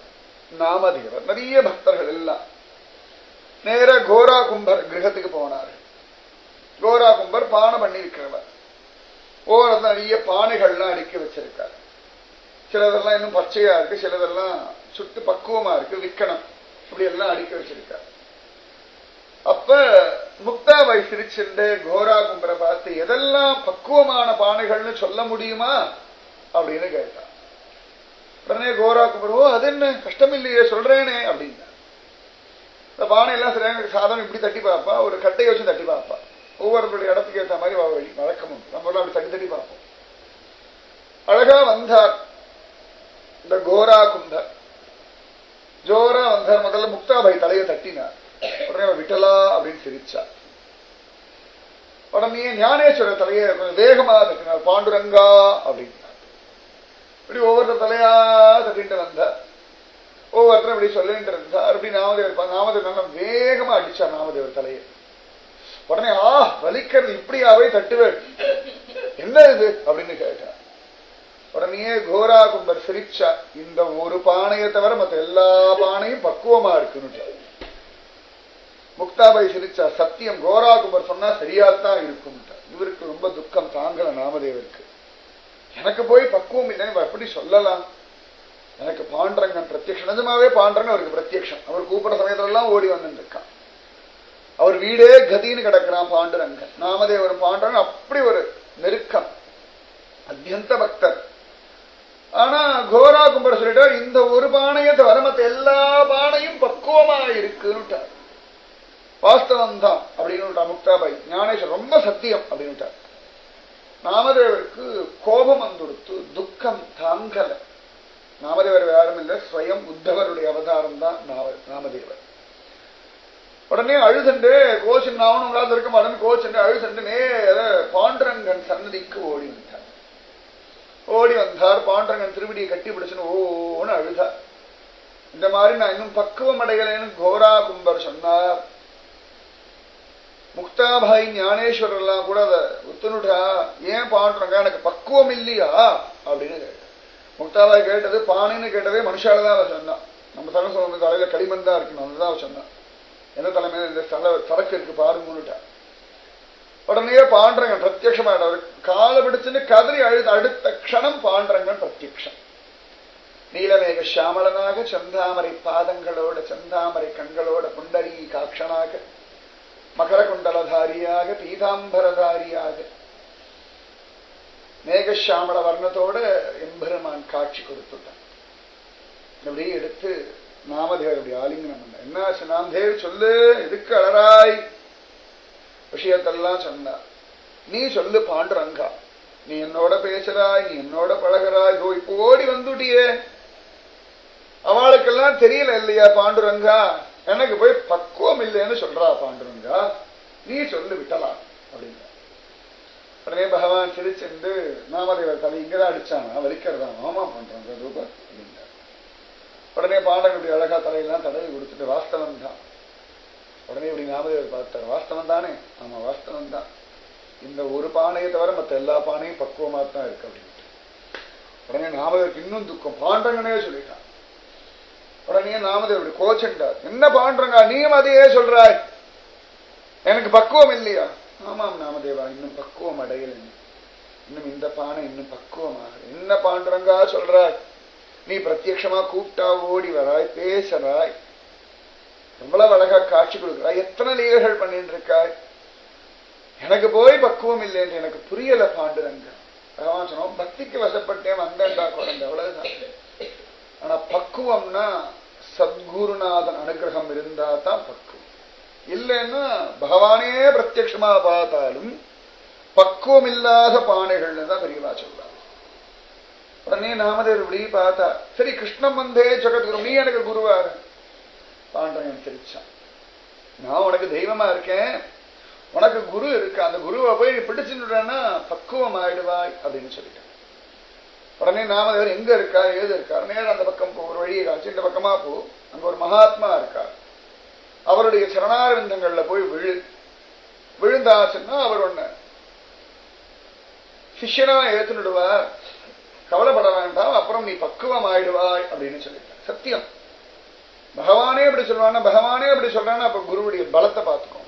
நாமதேவர், நிறைய பக்தர்கள் எல்லாம் நேர கோரா கும்பர் கிரகத்துக்கு போனார்கள். கோரா கும்பர் பானை பண்ணி இருக்கிறவர். ஓரத்தில் நிறைய பானைகள்லாம் அடுக்கி வச்சிருக்காரு. சிலதெல்லாம் இன்னும் பச்சையா இருக்கு, சிலதெல்லாம் சுட்டு பக்குவமா இருக்கு, விக்கணும், இப்படி எல்லாம் அடுக்கி வச்சிருக்காரு. அப்ப முக்தாபாய் சிரிச்சுண்டு கோரா கும்பரை பார்த்து, எதெல்லாம் பக்குவமான பானைகள்னு சொல்ல முடியுமா அப்படின்னு கேட்டார். உடனே கோரா கும்பர், ஓ அது என்ன கஷ்டம் இல்லையே சொல்றேனே அப்படின்னா. இந்த பானையெல்லாம் சரியான சாதனம் இப்படி தட்டி பார்ப்பா, ஒரு கட்டையை வச்சு தட்டி பார்ப்பா. ஒவ்வொருத்தருடைய இடத்துக்கு ஏற்ற மாதிரி வழக்கம் உண்டு. நம்ம அப்படி தட்டி தட்டி பார்ப்போம். அழகா வந்தார் இந்த கோரா கும்பர். ஜோரா வந்தார். முதல்ல முக்தாபாய் தலையை தட்டினார். உடனே விட்டலா அப்படின்னு சிரிச்சார். உடனே ஞானேஸ்வர தலையை கொஞ்சம் வேகமா தட்டினார். பாண்டுரங்கா அப்படின்னார். இப்படி ஒவ்வொருத்தர் தலையா தட்டிட்டு வந்தார். ஒவ்வொருத்தரும் இப்படி சொல்லிட்டு இருந்தார். அப்படி நாமதேவர் நல்லா வேகமா அடிச்சார் நாமதேவர் தலையை. உடனே வலிக்கிறது, இப்படியாவே தட்டுவேன், என்ன இது அப்படின்னு கேட்டார். உடனே கோரா கும்பர் சிரிச்சா, இந்த ஒரு பானையை தவிர மற்ற எல்லா பானையும் பக்குவமா இருக்குன்னு. முக்தாபாய் சிரிச்சா, சத்தியம் கோரா கும்பர் சொன்னா சரியாத்தான் இருக்கும். இவருக்கு ரொம்ப துக்கம் தாங்கல நாமதேவருக்கு. எனக்கு போய் பக்குவம் இல்லைன்னு எப்படி சொல்லலாம்? எனக்கு பாண்டரங்கன் பிரத்யக்ஷம், நிஜமாவே பாண்டரங்கன் அவருக்கு பிரத்யக்ஷம். அவர் கூப்பிட சமயத்திலாம் ஓடி வந்துட்டு இருக்கான். அவர் வீடே கதின்னு கிடக்கிறான் பாண்டுரங்கன். நாமதேவர் பாண்டரங்கன் அப்படி ஒரு நெருக்கம், அத்தியந்த பக்தர். ஆனா கோரா கும்பர் சொல்லிட்டார், இந்த ஒரு பானையை தவிர மற்ற எல்லா பானையும் பக்குவமா இருக்குன்னுட்டார். வாஸ்தவம் தான் அப்படின்னு முக்தாபாய். ஞானேஸ்வர் ரொம்ப சத்தியம் அப்படின்னுட்டார். நாமதேவருக்கு கோபம் வந்துடுத்து, துக்கம் தாங்கல. நாமதேவர் யாரும் இல்லை, ஸ்வயம் உத்தவருடைய அவதாரம் தான் நாமதேவர். உடனே அழுதுண்டு கோச்சன் நாவனும் உங்களால் இருக்க மாட்டேன்னு கோச்சண்டு அழுதுண்டு நேர பாண்டரங்கன் சன்னதிக்கு ஓடி வந்தார். ஓடி வந்தார். பாண்டரங்கன் திருவிடியை கட்டி பிடிச்சுன்னு ஓன்னு அழுதார். இந்த மாதிரி நான் இன்னும் பக்குவம் அடையலைன்னு கோரா கும்பர் சொன்னார். முக்தாபாய் ஞானேஸ்வரர் எல்லாம் கூட அதை ஒத்துனுட்டா, ஏன் பாண்டரங்க எனக்கு பக்குவம் இல்லையா அப்படின்னு கேட்டார். முக்தாபாய் கேட்டது பானைன்னு கேட்டதே மனுஷாலதான் சொன்னான். நம்ம தலை சொல்ல தலையில களிமண் தான் இருக்கணும், அதுதான் சொன்னான். எந்த தலைமையில இந்த சரக்கு இருக்கு பாருங்கன்னுட்டா. உடனே பாண்டரங்கன் பிரத்யட்சமாயிட்டார். காலை பிடிச்சுன்னு கதறி அழுது அடுத்த க்ஷணம் பாண்டரங்கன் பிரத்யக்ஷம். நீலமேக சாமலனாக, செந்தாமரை பாதங்களோட, செந்தாமரை கண்களோட, புண்டரி காட்சனாக, மகர குண்டலதாரியாக, பீதாம்பரதாரியாக, மேகசாமல வர்ணத்தோட எம்பெருமான் காட்சி கொடுத்துட்டான். அப்படியே எடுத்து நாமதேவர் அப்படி ஆலிங்கனம் பண்ண. என்னாச்சு நாமதேவ் சொல்லு, எதுக்கு அழறாய்? விஷயத்தெல்லாம் சொன்னார். நீ சொல்லு பாண்டுரங்கா, நீ என்னோட பேசுறாய், நீ என்னோட பழகிறாய், இப்போ ஓடி வந்துட்டியே, அவளுக்கெல்லாம் தெரியல இல்லையா பாண்டுரங்கா, எனக்கு போய் பக்குவம் இல்லைன்னு சொல்றா பாண்டுரங்கா, நீ சொல்லு விட்டலாம் அப்படின்னா. உடனே பகவான் சிரிச்சென்று நாமதேவர் தலை இங்கதான் அடிச்சானா, வலிக்கிறதா? ஆமா பாண்டுரங்கா ரூபா அப்படின்னா. உடனே பாண்டனுடைய அழகா தலையெல்லாம் தடவி கொடுத்துட்டு, வாஸ்தவம் தான். உடனே இப்படி நாமதேவர் பார்த்தார். வாஸ்தவம் தானே? ஆமா வாஸ்தவம் தான். இந்த ஒரு பானையை தவிர மற்ற எல்லா பானையும் பக்குவமா தான் இருக்கு அப்படின்ட்டு. உடனே நாமதேவருக்கு இன்னும் துக்கம். பாண்டங்கனே சொல்லிட்டான். உடனே நாமதேவர் கோச்சண்டார். என்ன பாண்டரங்கா நீயும் அதையே சொல்றாய், எனக்கு பக்குவம் இல்லையா? ஆமாம் நாமதேவா, இன்னும் பக்குவம் அடையல, இன்னும் இந்த பானை இன்னும் பக்குவமாக. என்ன பாண்டரங்கா சொல்றாய்? நீ பிரத்யட்சமா கூப்பிட்டா ஓடி வராய், பேசுறாய், எவ்வளவு அழகா காட்சி கொடுக்கிறாய், எத்தனை லீலைகள் பண்ணிட்டு இருக்காய், எனக்கு போய் பக்குவம் இல்லை என்று எனக்கு புரியல பாண்டுரங்கா. பகவான் சொன்னோம், பக்திக்கு வசப்பட்டேன் வந்தேன்டா குழந்தை, அவ்வளவுதான். ஆனா பக்குவம்னா சத்குருநாதன் அனுகிரகம் இருந்தா தான் பக்குவம். இல்லைன்னா பகவானே பிரத்யட்சமா பார்த்தாலும் பக்குவம் இல்லாத பானைகள்னு தான் பெரியவா சொல்றாங்க. உடனே நாமதேவர் இப்படி பார்த்தா, சரி கிருஷ்ணம் வந்தே ஜெகத்குரு, நீ எனக்கு குருவாரு. பாண்டரங்கன் சிரிச்சான். நான் உனக்கு தெய்வமா இருக்கேன், உனக்கு குரு இருக்கு, அந்த குருவை போய் பிடிச்சுன்னா பக்குவம் ஆயிடுவாய் அப்படின்னு சொல்லிட்டேன். உடனே நாமதேவர் எங்க இருக்கா ஏது இருக்கா, நேரம் அந்த பக்கம் போ, ஒரு வழியை காட்சி, இந்த பக்கமா போ, அங்க ஒரு மகாத்மா இருக்கார், அவருடைய சரணாரவிந்தங்கள்ல போய் விழுந்தாச்சுன்னா அவர் ஒண்ணு சிஷ்யனா ஏத்துடுவார், கவலைப்பட வேண்டாம், அப்புறம் நீ பக்குவம் ஆயிடுவாய் அப்படின்னு சொல்லிட்டார். சத்தியம். பகவானே அப்படி சொல்றான்னா, பகவானே அப்படி சொல்றான்னா அப்ப குருவுடைய பலத்தை பார்த்துக்கோ.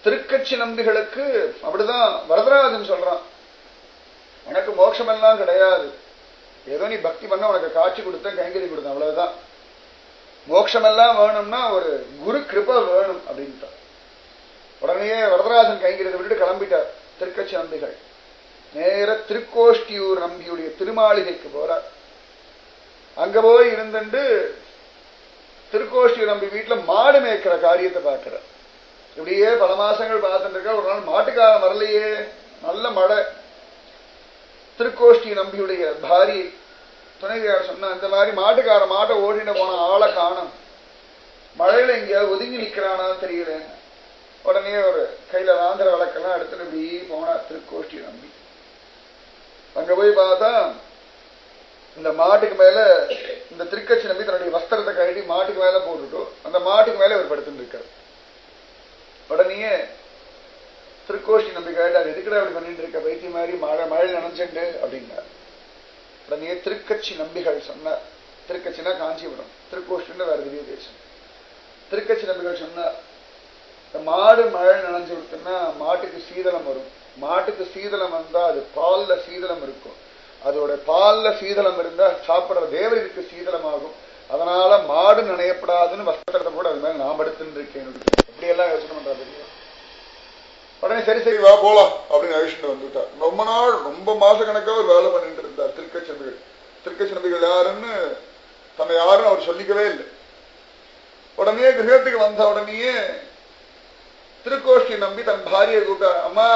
திருக்கட்சி நம்பிகளுக்கு அப்படிதான் வரதராஜன் சொல்றான், உனக்கு மோட்சம் எல்லாம் கிடையாது, ஏதோ நீ பக்தி பண்ண உனக்கு காட்சி கொடுத்த கைங்கறி கொடுத்த, அவ்வளவுதான். மோட்சம் எல்லாம் வேணும்னா ஒரு குரு கிருபை வேணும் அப்படின்ட்டு உடனே வரதராஜன் கைங்கரியத்தை விட்டுட்டு கிளம்பிட்டார். திருக்கட்சி நம்பிகள் நேர திருக்கோஷ்டியூர் நம்பியுடைய திருமாளிகைக்கு போறார். அங்க போய் இருந்துட்டு திருக்கோஷ்டியூர் நம்பி வீட்டுல மாடு மேய்க்கிற காரியத்தை பார்க்கிறார். இப்படியே பல மாசங்கள் பார்த்துட்டு இருக்க. ஒரு நாள் மாட்டுக்காரன் வரலையே, நல்ல மழை, திருக்கோஷ்டி நம்பியுடைய பாரியை துணைவியார் சொன்னா, இந்த மாதிரி மாட்டுக்கார மாட்டை ஓடின போன ஆளை காணும், மழையில எங்கேயாவது ஒதுங்கி நிக்கிறானான்னு தெரியல. உடனே ஒரு கையில ஆந்திர வழக்கெல்லாம் எடுத்துட்டு இப்படி போனா திருக்கோஷ்டி நம்பி. அங்க போய் பார்த்தா இந்த மாட்டுக்கு மேல இந்த திருக்கட்சி நம்பி தன்னுடைய வஸ்திரத்தை கழட்டி மாட்டுக்கு மேல போட்டுட்டு அந்த மாட்டுக்கு மேல இவர் படுத்துட்டு இருக்காரு. உடனே திருக்கோஷ்டி நம்பி கேட்டார், எதுக்குடா அப்படி பண்ணிட்டு இருக்க பைத்திய மாதிரி மழையில் நனைஞ்சுண்டு அப்படின்னார். உடனே திருக்கட்சி நம்பிகள் சொன்னார், திருக்கட்சினா காஞ்சிபுரம், திருக்கோஷ்டின்னு வேற திவ்ய தேசம். திருக்கட்சி நம்பிகள் சொன்னார், இந்த மாடு மழை நனைஞ்சு விட்டுன்னா மாட்டுக்கு சீதளம் வரும். மாட்டுக்கு சீதளம் வந்தா அது பால்ல சீதளம் இருக்கும். அதோட பால்ல சீதளம் இருந்தா சாப்பிடுற தேவருக்கு சீதளம் ஆகும். அதனால மாடு நனையப்படாதுன்னு வஸ்திரத்தை கூட அது மேல நான் படுத்துன்னு இருக்கேன். இப்படியெல்லாம் யோசனை பண்றாரு. உடனே சரி சரி வா போலாம் அப்படின்னு அழிச்சுட்டு வந்துட்டார். ரொம்ப நாள் ரொம்ப மாச கணக்கா ஒரு வேலை பண்ணிட்டு இருந்தார் திருக்கட்சி நம்பிகள். திருக்கட்சி நம்பிகள் யாருன்னு தன்னை யாருன்னு அவர் சொல்லிக்கவே இல்லை. உடனே கிரகத்துக்கு வந்த உடனேயே திருக்கோஷ்டி நம்பி தன் பாரியை கூப்பிட்டார், அம்மா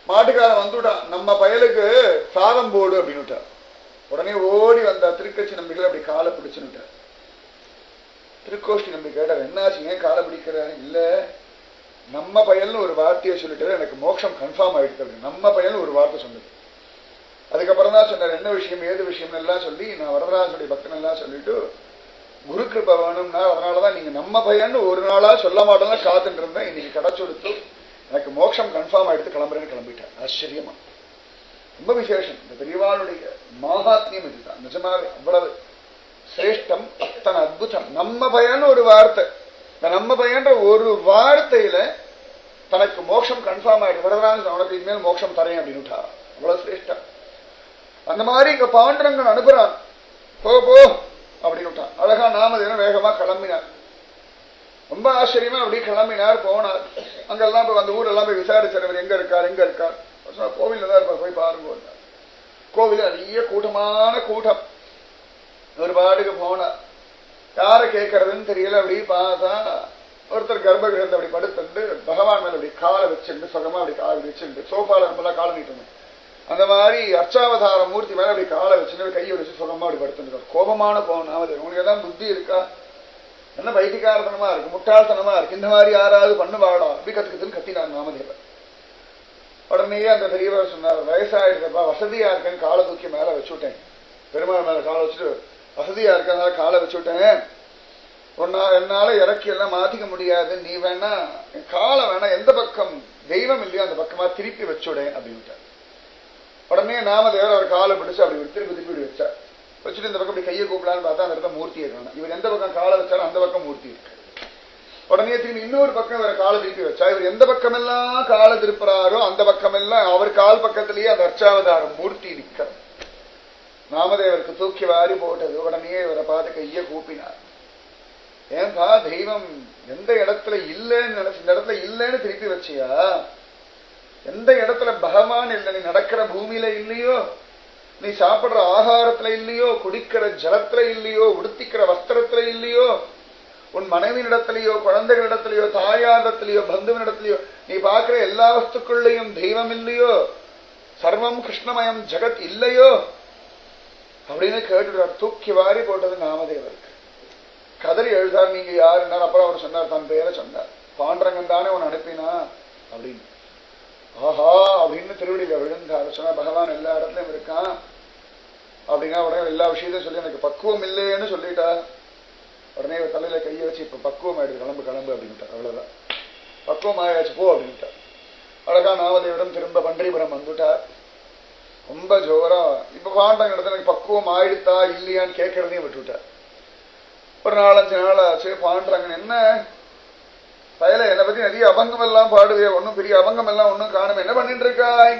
மாட்டுக்காரன் வந்துட்டான், நம்ம பயலுக்கு சாதம் போடு அப்படின்னு. உடனே ஓடி வந்த திருக்கட்சி நம்பிகள் அப்படி காலை பிடிச்சுட்டார். திருக்கோஷ்டி நம்பி கேட்டார், என்னாச்சு ஏன் காலை பிடிக்கிற? இல்ல நம்ம பயல்னு ஒரு வார்த்தையை சொல்லிட்டு எனக்கு மோட்சம் கன்ஃபார்ம் ஆயிடுச்சு. நம்ம பயல்னு ஒரு வார்த்தை சொன்னது. அதுக்கப்புறம் தான் சொன்னார் என்ன விஷயம் ஏது விஷயம்னு எல்லாம் சொல்லி, நான் வரதராஜனுடைய பக்தன் எல்லாம் சொல்லிட்டு குரு கிருபை வேணும்னா அதனாலதான் நீங்க நம்ம பையன்னு ஒரு நாளா சொல்ல மாட்டோம்னா காத்துட்டு இருந்தேன். இன்னைக்கு கிடைச்சு கொடுத்து எனக்கு மோட்சம் கன்ஃபார்ம் ஆயிடுத்து, கிளம்புறேன்னு கிளம்பிட்டேன். ஆச்சரியமா ரொம்ப விசேஷம். இந்த பெரியவாளுடைய மகாத்மியம் இதுதான். நிஜமாவே அவ்வளவு சிரேஷ்டம், அத்தனை அற்புதம். நம்ம பையன்னு ஒரு வார்த்தை, இந்த நம்ம பையன்ற ஒரு வார்த்தையில தனக்கு மோட்சம் கன்ஃபார்ம் ஆயிடுச்சு. வரதராஜன் அவனுக்கு இனிமேல் மோட்சம் தரேன் அப்படின்னுட்டா. அவ்வளவு சிரேஷ்டம். அந்த மாதிரி இங்க பாண்டரங்கன் அனுப்புறான், போ போ அப்படின்னு. அழகா நாமதேவன் வேகமா கிளம்பினார். ரொம்ப ஆச்சரியமா அப்படி கிளம்பினார், போனார். அங்கெல்லாம் போய் அந்த ஊரெல்லாம் போய் விசாரிச்சவர் எங்க இருக்கார் எங்க இருக்கார். கோவில்ல தான் இருப்பார், போய் பாருங்க. கோவில் நிறைய கூட்டமான கூட்டம். ஒரு பாட்டுக்கு போனார், யார கேட்கறதுன்னு தெரியல. அப்படி பார்த்தா ஒருத்தர் கர்ப்பகிரகத்தை அப்படி படுத்துட்டு பகவான் மேல அப்படி காலை வச்சுட்டு சுகமா அப்படி காலை வச்சுட்டு சோஃபால நம்மளாம் காலை நீட்டணும். அந்த மாதிரி அர்ச்சாவதார மூர்த்தி மேல அப்படி காலை வச்சுட்டு கையை வச்சு சுகமா அப்படி படுத்துட்டு கோபமான போனாவது. உனக்கு ஏதாவது புத்தி இருக்கா? என்ன பைத்தியக்காரத்தனமா இருக்கு, முட்டாள்தனமா இருக்கு, இந்த மாதிரி யாராவது பண்ணுவாடா அப்படி கத்துக்கத்துன்னு கத்தினார் நாமதேவர். உடனே அந்த பெரியவர் சொன்னார், வயசாயிருக்கப்பா வசதியா இருக்கேன்னு காலை தூக்கி மேல வச்சுட்டேன், பெருமாள் மேல காலை வச்சுட்டு வசதியா இருக்கனால காலை வச்சுட்டேன், என்னால இறக்கி எல்லாம் மாத்திக்க முடியாது, நீ வேணா காலை வேணா எந்த பக்கம் தெய்வம் இல்லையோ அந்த பக்கமா திருப்பி வச்சுடேன் அப்படின்ட்டு. உடனே நாமதேவர் அவர் காலை பிடிச்சு அப்படி திருப்பி திருப்பி வச்சார். வச்சுட்டு இந்த பக்கம் இப்படி கையை கூப்பிடலான்னு பார்த்தா அந்த இடத்த மூர்த்தியை காணும். இவர் எந்த பக்கம் காலை வச்சாலும் அந்த பக்கம் மூர்த்தி இருக்கு. உடனே திரும்பி இன்னொரு பக்கம் இவரை காலை திருப்பி வச்சா, இவர் எந்த பக்கம் எல்லாம் காலை திருப்புறாரோ அந்த பக்கம் எல்லாம் அவர் கால் பக்கத்திலேயே அந்த அர்ச்சாவதாரம் மூர்த்தி நிற்க. நாமதேவருக்கு தூக்கி வாரி போட்டது. உடனே இவரை பார்த்து கையை கூப்பினார். ஏன்பா தெய்வம் எந்த இடத்துல இல்லைன்னு நினைச்சு இந்த இடத்துல இல்லைன்னு திருப்பி வச்சியா? எந்த இடத்துல பகவான் இல்லை? நீ நடக்கிற பூமியில இல்லையோ, நீ சாப்பிடுற ஆகாரத்துல இல்லையோ, குடிக்கிற ஜலத்துல இல்லையோ, உடுத்திக்கிற வஸ்திரத்துல இல்லையோ, உன் மனைவியிடத்திலேயோ குழந்தைகளிடத்திலேயோ தாயாரிடத்திலேயோ பந்துவினிடத்திலேயோ நீ பார்க்கிற எல்லா வஸ்துக்குள்ளையும் தெய்வம் இல்லையோ, சர்வம் கிருஷ்ணமயம் ஜெகத் இல்லையோ அப்படின்னு கேட்டுட்டார். தூக்கி வாரி போட்டது நாமதேவருக்கு. கதறி எழுதார், நீங்க யாருன்னார். அப்புறம் அவர் சொன்னார், தன் பேரை சொன்னார், பாண்டரங்கன் தானே உன் அனுப்பினா அப்படின்னு. ஆஹா அப்படின்னு திருவடியில விழுந்தார். சொன்னா பகவான் எல்லா இடத்துலயும் இருக்கான் அப்படின்னா உடனே எல்லா விஷயத்தையும் சொல்லி எனக்கு பக்குவம் இல்லைன்னு சொல்லிட்டா. உடனே தலையில கையை வச்சு இப்ப பக்குவம் ஆயிடுது, கிளம்பு கிளம்பு அப்படின்ட்டார். அவ்வளவுதான், பக்குவம் ஆயாச்சு போ அப்படின்ட்டார். அழகா நாமதேவரம் திரும்ப பண்டரிபுரம் வந்துட்டார். ரொம்ப ஜோரா இப்ப பாண்டங்க இடத்துல எனக்கு பக்குவம் ஆயிடுத்தா இல்லையான்னு கேட்கறதையும் விட்டுவிட்டார். ஒரு 4-5 நாள் ஆச்சு. பாண்டரங்கன் என்ன பயல என்னை பத்தி நிறைய அபங்கம் எல்லாம் பாடுவே, ஒன்னும் பெரிய அபங்கம் எல்லாம் ஒன்னும் காணும், என்ன பண்ணிட்டு இருக்காய்?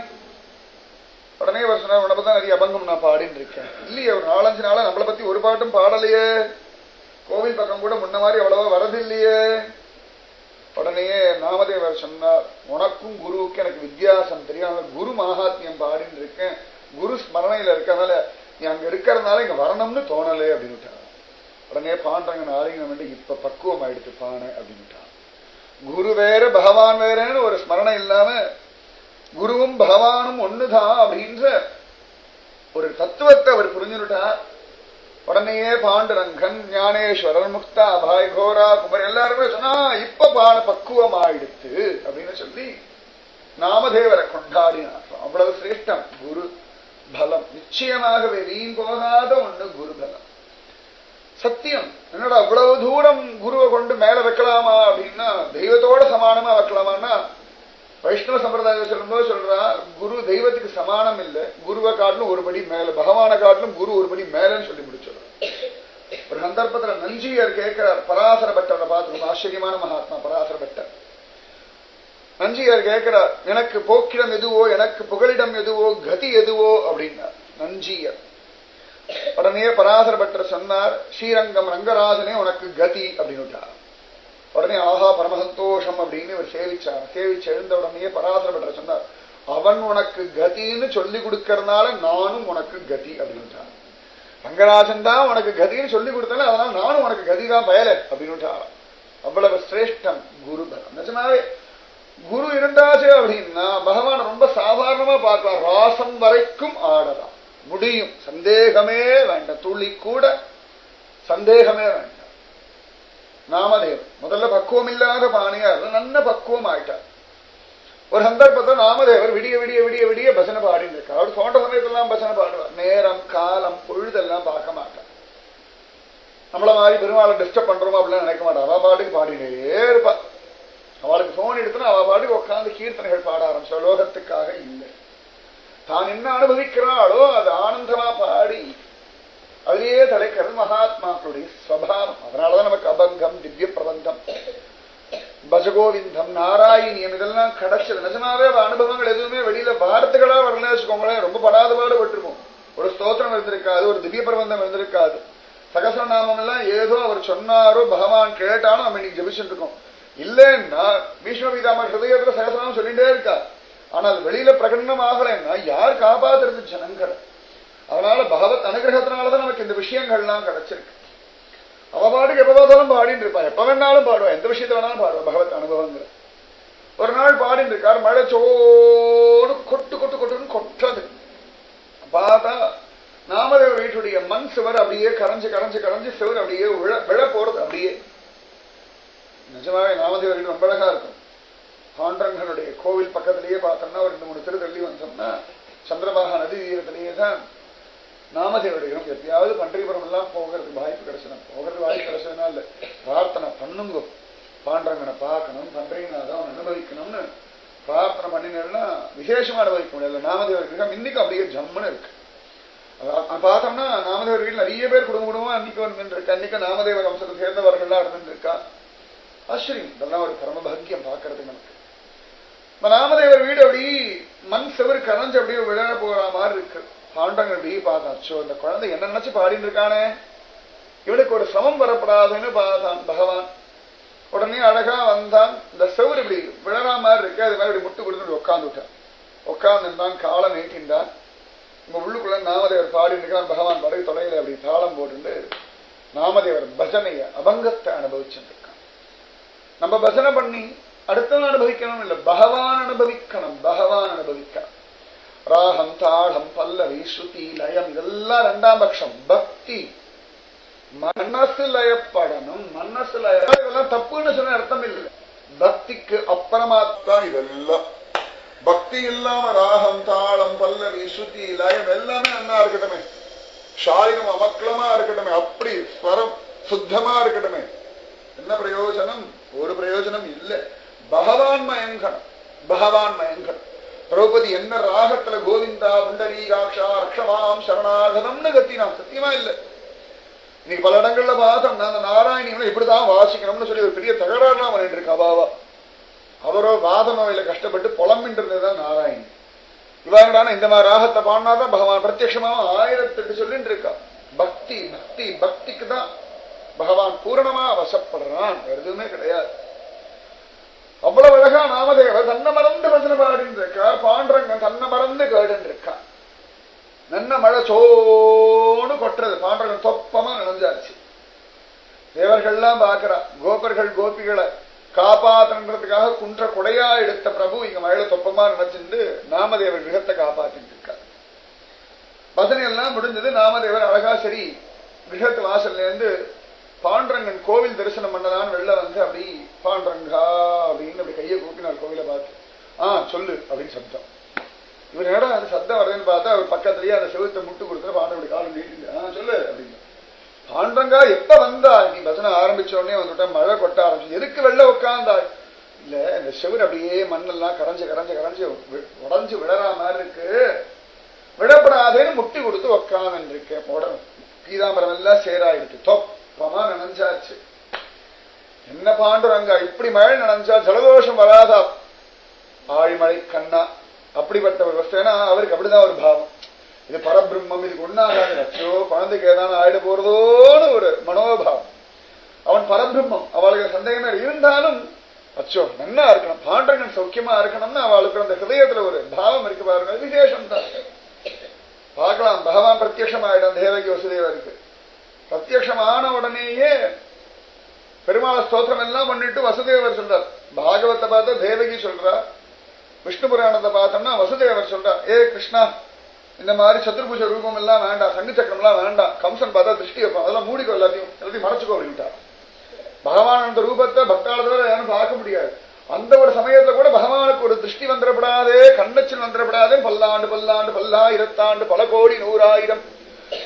உடனே ஒரு சொன்ன, உன்னை பத்தி நிறைய அபங்கம் நான் பாடிட்டு இருக்கேன். இல்லையே ஒரு 4-5 நாளா நம்மளை பத்தி ஒரு பாட்டும் பாடலையே, கோவில் பக்கம் கூட முன்ன மாதிரி அவ்வளவா வரதில்லையே. உடனே நாமதேவர் சொன்னார், உனக்கும் குருவுக்கு எனக்கு வித்தியாசம் தெரியாம குரு மகாத்மியம் பாடிட்டு இருக்கேன், குரு ஸ்மரணையில இருக்கனால நீ அங்க இருக்கிறதுனால இங்க வரணும்னு தோணலே அப்படின்னுட்டான். உடனே பாண்டரங்கன் ஆலிங்கம் வேண்டி இப்ப பக்குவம் ஆயிடுத்து பானை அப்படின்னுட்டான். குரு வேற பகவான் வேறன்னு ஒரு ஸ்மரணை இல்லாம குருவும் பகவானும் ஒண்ணுதான் அப்படின்ற ஒரு தத்துவத்தை அவர் புரிஞ்சுட்டார். உடனேயே பாண்டுரங்கன், ஞானேஸ்வரர், முக்தா, பாய், கோரா, குமர் எல்லாருமே சொன்னா இப்ப பக்குவம் ஆயிடுத்து அப்படின்னு சொல்லி நாமதேவரை கொண்டாடினார். அவ்வளவு சிரேஷ்டம் குரு பலம். நிச்சயமாகவே வீண் போகாத ஒண்ணு குரு பலம். சத்தியம். என்னடா அவ்வளவு தூரம் குருவை கொண்டு மேல வைக்கலாமா அப்படின்னா தெய்வத்தோட சமானமா வைக்கலாமான்னா வைஷ்ணவ சம்பிரதாயம் சொல்லும்போது சொல்றா குரு தெய்வத்துக்கு சமானம் இல்லை, குருவை காட்டிலும் ஒருபடி மேல, பகவான காட்டிலும் குரு ஒருபடி மேலன்னு சொல்லி முடிச்சிடும். ஒரு சந்தர்ப்பத்துல நஞ்சியர் கேட்கிறார், பராசர பட்டரை பார்த்து, ஆச்சரியமான மகாத்மா பராசர பட்டர். நஞ்சியர் கேட்கிறார், எனக்கு போக்கிடம் எதுவோ, எனக்கு புகலிடம் எதுவோ, கதி எதுவோ அப்படின்னார் நஞ்சியர். உடனே பராசர பட்டர் சொன்னார், ஸ்ரீரங்கம் ரங்கராஜனே உனக்கு கதி அப்படின்னு. உடனே ஆஹா பரமசந்தோஷம் அப்படின்னு இவர் சேவிச்சார். சேவிச்சு எழுந்த உடனே பராசர பட்டர் சொன்னார், அவன் உனக்கு கதின்னு சொல்லி கொடுக்கறதுனால நானும் உனக்கு கதி அப்படின்னுட்டார். ரங்கராஜன் தான் உனக்கு கதின்னு சொல்லி கொடுத்தால அதனால நானும் உனக்கு கதிதான் பயல அப்படின்னுட்டார். அவ்வளவு சிரேஷ்டம் குரு பலம். நிஜமாவே குரு இருந்தாச்சு அப்படின்னா பகவான் ரொம்ப சாதாரணமா பார்க்கலாம். ராசம் வரைக்கும் ஆடலாம் முடியும், சந்தேகமே வேண்டாம், துளி கூட சந்தேகமே வேண்டாம். நாமதேவர் முதல்ல பக்குவம் இல்லாத பாணியார் நல்ல பக்குவம் ஆயிட்டார். ஒரு சந்தர்ப்பத்தில் நாமதேவர் விடிய விடிய விடிய விடிய பஜனை பாடிட்டு இருக்கார். அவர் தோன்ற சமயத்தெல்லாம் பஜனை பாடுவார். நேரம் காலம் பொழுதெல்லாம் பார்க்க மாட்டார். நம்மள மாதிரி பெருமாளை டிஸ்டர்ப் பண்றோமா அப்படிலாம் நினைக்க மாட்டார். அவ பாட்டுக்கு பாடினே இருப்பா. அவளுக்கு போன் எடுத்துனா அவ பாட்டுக்கு உட்காந்து கீர்த்தனைகள் பாட ஆரம்பிச்சா. லோகத்துக்காக இல்லை, தான் என்ன அனுபவிக்கிறாளோ அது ஆனந்தமா பாடி அதிலேயே தலைக்கிறது மகாத்மாக்களுடைய ஸ்வபாவம். அதனாலதான் நமக்கு அபங்கம், திவ்ய பிரபந்தம், பஜகோவிந்தம், நாராயணியம் இதெல்லாம் கிடைச்சது. நிஜமாவே அனுபவங்கள் எதுவுமே வெளியில வார்த்தைகளா வரல வச்சுக்கோங்களேன். ரொம்ப படாத பாடுபட்டிருப்போம். ஒரு ஸ்தோத்திரம் இருந்திருக்காது, ஒரு திவ்ய பிரபந்தம் இருந்திருக்காது, சகசரநாமம் எல்லாம் ஏதோ அவர் சொன்னாரோ பகவான் கேட்டாலும் நம்ம இன்னைக்கு ஜபிச்சுட்டு இருக்கோம். இல்லைன்னா பீஷ்ம பிதாம ஹிருதயத்துல சகசரநாமம் சொல்லிட்டே இருக்கா. ஆனால் வெளியில பிரகடனம் ஆகலைன்னா யார் காப்பாத்துறது ஜனங்கள்? அதனால பகவத் அனுகிரகத்தினாலதான் நமக்கு இந்த விஷயங்கள்லாம் கிடைச்சிருக்கு. அவ பாட்டுக்கு எப்ப பார்த்தாலும் பாடிட்டு இருப்பா, எப்ப வேணாலும் பாடுவா, எந்த விஷயத்த வேணாலும் பாடுவா. பகவத் அனுபவங்கிற ஒரு நாள் பாடிட்டு இருக்கார். மழை சோடு கொட்டு கொட்டு கொட்டுன்னு கொட்டது. பார்த்தா நாமதேவர் வீட்டுடைய மண் சுவர் அப்படியே கரைஞ்சு கரைஞ்சு கரைஞ்சு சுவர் அப்படியே விழ போறது. அப்படியே நிஜமாவே நாமதேவர் வீடு ரொம்ப அழகா இருக்கும். பாண்டரங்கனுடைய கோவில் பக்கத்திலேயே பார்த்தோம்னா ஒரு 2-3 தெரு தள்ளி வந்தோம்னா சந்திரபாகா நதி தீரத்திலேயே தான் நாமதேவருடைய இடம். எப்பயாவது பண்டரிபுரம் எல்லாம் போகிறதுக்கு வாய்ப்பு கிடைச்சதும் போகிறது. வாய்ப்பு கிடைச்சதுனா இல்ல, பிரார்த்தனை பண்ணுங்க, பாண்டரங்கனை பார்க்கணும், பண்டரிநாதம் அனுபவிக்கணும்னு பிரார்த்தனை பண்ணினா விசேஷமா அனுபவிக்க முடியல. நாமதேவர் கிரகம் இன்னைக்கு அப்படியே ஜம்முன்னு இருக்கு. பார்த்தோம்னா நாமதேவர் வீட்டில் நிறைய பேர் குடும்பமா அன்னைக்கு வந்து இருக்கா. அன்னைக்கு நாமதேவர் அம்சத்தை சேர்ந்தவர்கள்லாம் இருந்து இருக்கா. ஆச்சரியம். இதெல்லாம் ஒரு பரமபாகியம் பார்க்கறதுக்கு நமக்கு. நாமதேவர் வீடு அப்படி மண் செவரு கரைஞ்சு அப்படியே விழ போற மாதிரி இருக்கு. பாண்டங்கள் அப்படி பார்த்தாச்சோ, இந்த குழந்தை என்ன நினைச்சு பாடிட்டு இருக்கானே, இவனுக்கு ஒரு சமம் வரப்படாதுன்னு பார்த்தான் பகவான். உடனே அழகா வந்தான். இந்த செவரு இப்படி விழறா மாதிரி இருக்கு, அது மாதிரி முட்டு கொடுத்து உட்காந்துட்டான். உட்கார்ந்துருந்தான், காலம் நீட்டின்றான். உங்க உள்ளுக்குள்ள நாமதேவர் பாடிட்டு இருக்கான். பகவான் படகு தொலைல அப்படி தாளம் போட்டு நாமதேவர் பஜனைய அபங்கத்தை அனுபவிச்சுட்டு இருக்கான். நம்ம பஜனை பண்ணி அடுத்தவன் அனுபவிக்கணும் இல்ல, பகவான் அனுபவிக்கணும். பகவான் அனுபவிக்கணும். ராகம், தாளம், பல்லவி, ஸ்ருதி, லயம் இதெல்லாம் 2ஆம் பட்சம். பக்தி மனசு லயப்படணும். மனசு லய இதெல்லாம் தப்புன்னு சொன்ன அர்த்தம் இல்லை. பக்திக்கு அப்புறமாத்தான் இதெல்லாம். பக்தி இல்லாம ராகம், தாளம், பல்லவி, ஸ்ருதி, லயம் எல்லாமே நல்லா இருக்கட்டுமே, ஷாயிரம் அமக்களமா இருக்கட்டுமே, அப்படி ஸ்வரம் சுத்தமா இருக்கட்டுமே, என்ன பிரயோஜனம்? ஒரு பிரயோஜனம் இல்லை. பகவான் மயங்கனம். பகவான் மயங்கனம். திரௌபதி என்ன ராகத்துல கோவிந்தா புண்டரீகாட்சா ரக்ஷமாம் சரணாகதம்னு கத்தினான். சத்தியமா இல்லை. இன்னைக்கு பல இடங்கள்ல பார்த்தோம்னா அந்த நாராயணிகளை இப்படிதான் வாசிக்கணும்னு சொல்லி ஒரு பெரிய தகராறுலாம் பண்ணிட்டு இருக்கா. அபாவா அவரோ வாத நோயில கஷ்டப்பட்டு புலம்பின்னு இருந்ததுதான் நாராயணி. இவங்கடான இந்த மாதிரி ராகத்தை பாடினாதான் பகவான் பிரத்யட்சமாக 1008 சொல்லிட்டு இருக்கா. பக்தி பக்தி பக்திக்கு தான் பகவான் பூரணமா வசப்படுறான், எதுவுமே கிடையாது. அவ்வளவு அழகா நாமதேவர் தன்னை மறந்து பஜனை பாடின்னு இருக்கார். பாண்டரங்கன் தன்னை மறந்து கேடுன்னு இருக்கான். நன்ன மழை சோன்னு கொட்டுறது. பாண்டரங்கன் சொப்பமா நினைஞ்சாச்சு. தேவர்கள்லாம் பாக்குறா, கோபர்கள் கோபிகளை காப்பாத்துறதுக்காக குன்ற கொடையா எடுத்த பிரபு இங்க மழையில தொப்பமா நினைச்சிருந்து நாமதேவர் கிரகத்தை காப்பாத்திட்டு இருக்கார். பசனை எல்லாம் முடிஞ்சது. நாமதேவர் அழகா சரி கிரகத்து வாசல்ல இருந்து பாண்டரங்கன் கோவில் தரிசனம் பண்ணலான்னு வெளில வந்து அப்படி பாண்டரங்கா அப்படின்னு அப்படி கையை கூப்பினார் கோவிலை பார்த்து. சொல்லு அப்படின்னு சப்தம். இவர் என்னடா அது சத்தம் வருதுன்னு பார்த்தா அவர் பக்கத்திலேயே அந்த செவத்தை முட்டு கொடுத்துட்டு பாண்டவருடைய காலம் நீட்டு சொல்லு அப்படின்னு. பாண்டரங்கா எப்ப வந்தா? நீ பசனை ஆரம்பிச்ச உடனே வந்துட்டா மழை கொட்ட ஆரம்பிச்சு. எதுக்கு வெளில உட்காந்தா? இல்ல இந்த செவர் அப்படியே மண்ணெல்லாம் கரைஞ்சு கரைஞ்சு கரைஞ்சு உடஞ்சு விடற மாதிரி இருக்கு, விடப்படாதேன்னு முட்டி கொடுத்து உட்காந்து இருக்கேன். பீதாம்பரம் எல்லாம் சேராயிடுச்சு, தொப்பமா நனைஞ்சாச்சு. என்ன பாண்டுரங்கா இப்படி மழை நனைஞ்சா ஜலதோஷம் வராதா? ஆழிமழை கண்ணா அப்படிப்பட்ட ஒரு வஸ்துனா அவருக்கு அப்படிதான் ஒரு பாவம். இது பரபிரம்மம், இதுக்கு ஒன்னாகாது, அச்சோ குழந்தைக்கு ஏதாவது ஆயிட போறதோன்னு ஒரு மனோபாவம். அவன் பரபிரம்மம், அவளுக்கு சந்தேகமே இருந்தாலும் அச்சோ நன்னா இருக்கணும், பாண்டரங்கன் சௌக்கியமா இருக்கணும்னு அவளுக்கு அந்த ஹிருதயத்துல ஒரு பாவம் இருக்கு பாருங்க. விசேஷம் தான் பார்க்கலாம். பகவான் பிரத்யக்ஷம் ஆயிடும் தேவகி வசுதேவருக்கு. பிரத்யக்ஷமான உடனேயே பெருமாள் ஸ்தோத்திரம் எல்லாம் பண்ணிட்டு வசுதேவர் சொல்றார். பாகவத்தை பார்த்தா தேவகி சொல்றா, விஷ்ணு புராணத்தை பார்த்தோம்னா வசுதேவர் சொல்றா, ஏ கிருஷ்ணா இந்த மாதிரி சத்ருபூஜ ரூபம் எல்லாம் வேண்டாம், சங்கு சக்கரம் எல்லாம் வேண்டாம், கம்சன் பார்த்தா திருஷ்டி வைப்பான், அதெல்லாம் மூடிக்கோ, எல்லாத்தையும் மறைச்சுக்கோ அப்படின்ட்டார். பகவான் அந்த ரூபத்தை பக்தாளத்தோட யாரும் பார்க்க முடியாது. அந்த ஒரு சமயத்துல கூட பகவானுக்கு ஒரு திருஷ்டி வந்துடப்படாதே, கண்ணச்சில் வந்துடப்படாதே, பல்லாண்டு பல்லாண்டு பல்லாயிரத்தாண்டு பல கோடி நூறாயிரம்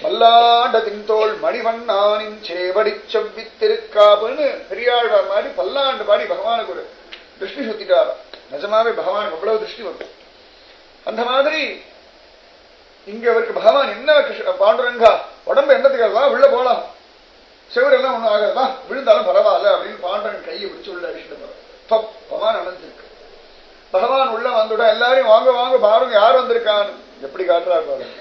மல்லாண்ட தின்தோள் மணிவண்ணானின் சேவடி செவ்வி திருக்காப்புன்னு பெரியாழ்வார் மாதிரி பல்லாண்டு பாடி பகவானுக்கு ஒரு திருஷ்டி சுத்திட்டார். நிஜமாவே பகவானுக்கு அவ்வளவு திருஷ்டி வரும். அந்த மாதிரி இங்க அவருக்கு பகவான் என்ன பாண்டுரங்கா உடம்பு என்னத்துக்காக உள்ள போலாம், செவரெல்லாம் ஒண்ணும் ஆகாதுவா, விழுந்தாலும் பரவாயில்ல அப்படின்னு பாண்டரன் கையை பிடிச்சு உள்ள அடிச்சுட்டு பகவான் அணைஞ்சிருக்கு. பகவான் உள்ள வந்துட்டா எல்லாரையும் வாங்க வாங்க பாருங்க யார் வந்திருக்கான்னு எப்படி காட்டுறாரு பாருங்க.